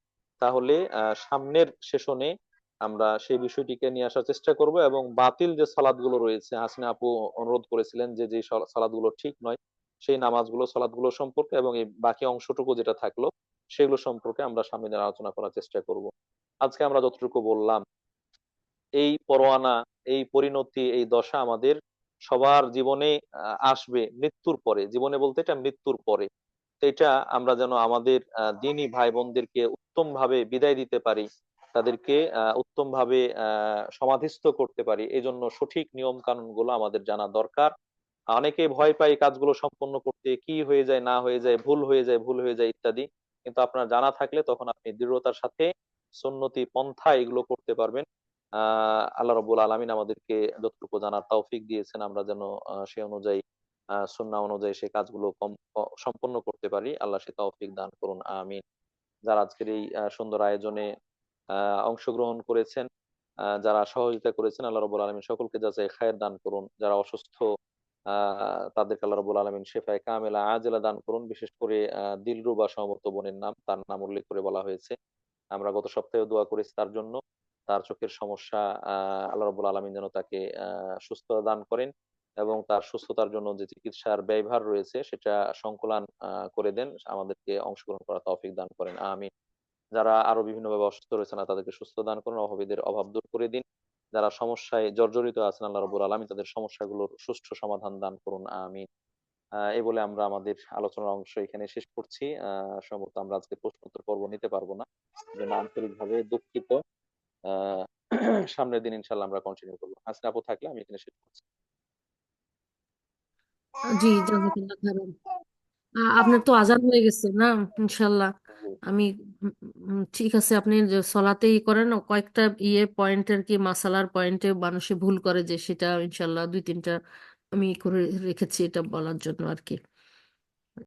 [SPEAKER 1] তাহলে সামনের সেশনে আমরা সেই বিষয়টিকে নিয়ে আসার চেষ্টা করব। এবং বাতিল যে সালাদগুলো রয়েছে, হাসিনা আপু অনুরোধ করেছিলেন যে যে সালাদগুলো ঠিক নয়, সেই নামাজগুলো, সালাদগুলো সম্পর্কে, এবং এই বাকি অংশটুকু যেটা থাকলো সেগুলো সম্পর্কে আমরা সামনে দিন আলোচনা করার চেষ্টা করব। আজকে আমরা যতটুকু বললাম, এই পরোয়ানা, এই পরিণতি, এই দশা আমাদের সবার জীবনে আসবে মৃত্যুর পরে। জীবনে বলতে এটা মৃত্যুর পরে। তো এটা আমরা যেন আমাদের দিনী ভাই বোনদেরকে উত্তম ভাবে বিদায় দিতে পারি, তাদেরকে উত্তম ভাবে সমাধিস্থ করতে পারি, এই জন্য সঠিক নিয়ম কানুন গুলো আমাদের জানা দরকার। অনেকে ভয় পায় এই কাজগুলো সম্পন্ন করতে, কি হয়ে যায় না হয়ে যায়, ভুল হয়ে যায়, ভুল হয়ে যায় ইত্যাদি। কিন্তু আপনার জানা থাকলে তখন আপনি দৃঢ়তার সাথে সুন্নতি পন্থা এগুলো করতে পারবেন। আল্লাহ রাব্বুল আলামিন আমাদেরকে যতটুকু জানার তৌফিক দিয়েছেন, আমরা যেন সে অনুযায়ী, সুন্নাহ অনুযায়ী সেই কাজগুলো সম্পন্ন করতে পারি। আল্লাহ সে তৌফিক দান করুন, আমিন। যারা আজকের এই সুন্দর আয়োজনে অংশগ্রহণ করেছেন, যারা সহযোগিতা করেছেন, আল্লাহ রাব্বুল আলামিন সকলকে যাচাই খায়ের দান করুন। যারা অসুস্থ, তাদেরকে আল্লাহ রাব্বুল আলামিন শেফায়ে কামেলা আজেলা দান করুন। বিশেষ করে দিলরুবা সমর্থ বোনের নাম, তার নাম উল্লেখ করে বলা হয়েছে। আমরা গত সপ্তাহে দোয়া করেছি তার জন্য। তার চোখের সমস্যা, আল্লাহ রাব্বুল আলামিন যেন তাকে সুস্থতা দান করেন, এবং তার সুস্থতার জন্য যে চিকিৎসার ব্যয়ভার রয়েছে সেটা সংকলন করে দেন, আমাদেরকে অংশগ্রহণ করার তৌফিক দান করেন, আমিন। যারা আরো বিভিন্নভাবে অসুস্থ রয়েছেন, তাদেরকে সুস্থ দান করুন, অভাবীদের অভাব দূর করে দিন। যারা সমস্যায় জর্জরিত আছেন, আল্লাহ রাব্বুল আলামিন তাদের সমস্যাগুলোর সুষ্ঠু সমাধান দান করুন, আমিন। এই বলে আমরা আমাদের আলোচনার অংশ এখানে শেষ করছি। সম্ভবত আমরা আজকে প্রশ্নোত্তর পর্ব নিতে পারবো না, এজন্য আন্তরিকভাবে দুঃখিত। আহ সামনের দিন ইনশাল্লাহ আমরা কন্টিনিউ করবো। হাসিনা আপু থাকলে আমি এখানে শেষ করছি।
[SPEAKER 2] জি, জাজাকাল্লাহ খাইরান। আপনার তো আজান হয়ে গেছে না? ইনশাল্লাহ।
[SPEAKER 1] জি।
[SPEAKER 2] আমি ঠিক আছে, আপনি যে সলাতেই করেন, ও কয়েকটা পয়েন্টের কি মাসালার পয়েন্টে মানুষে ভুল করে, যে সেটা ইনশাল্লাহ 2-3টা আমি করে রেখেছি এটা বলার জন্য আর কি।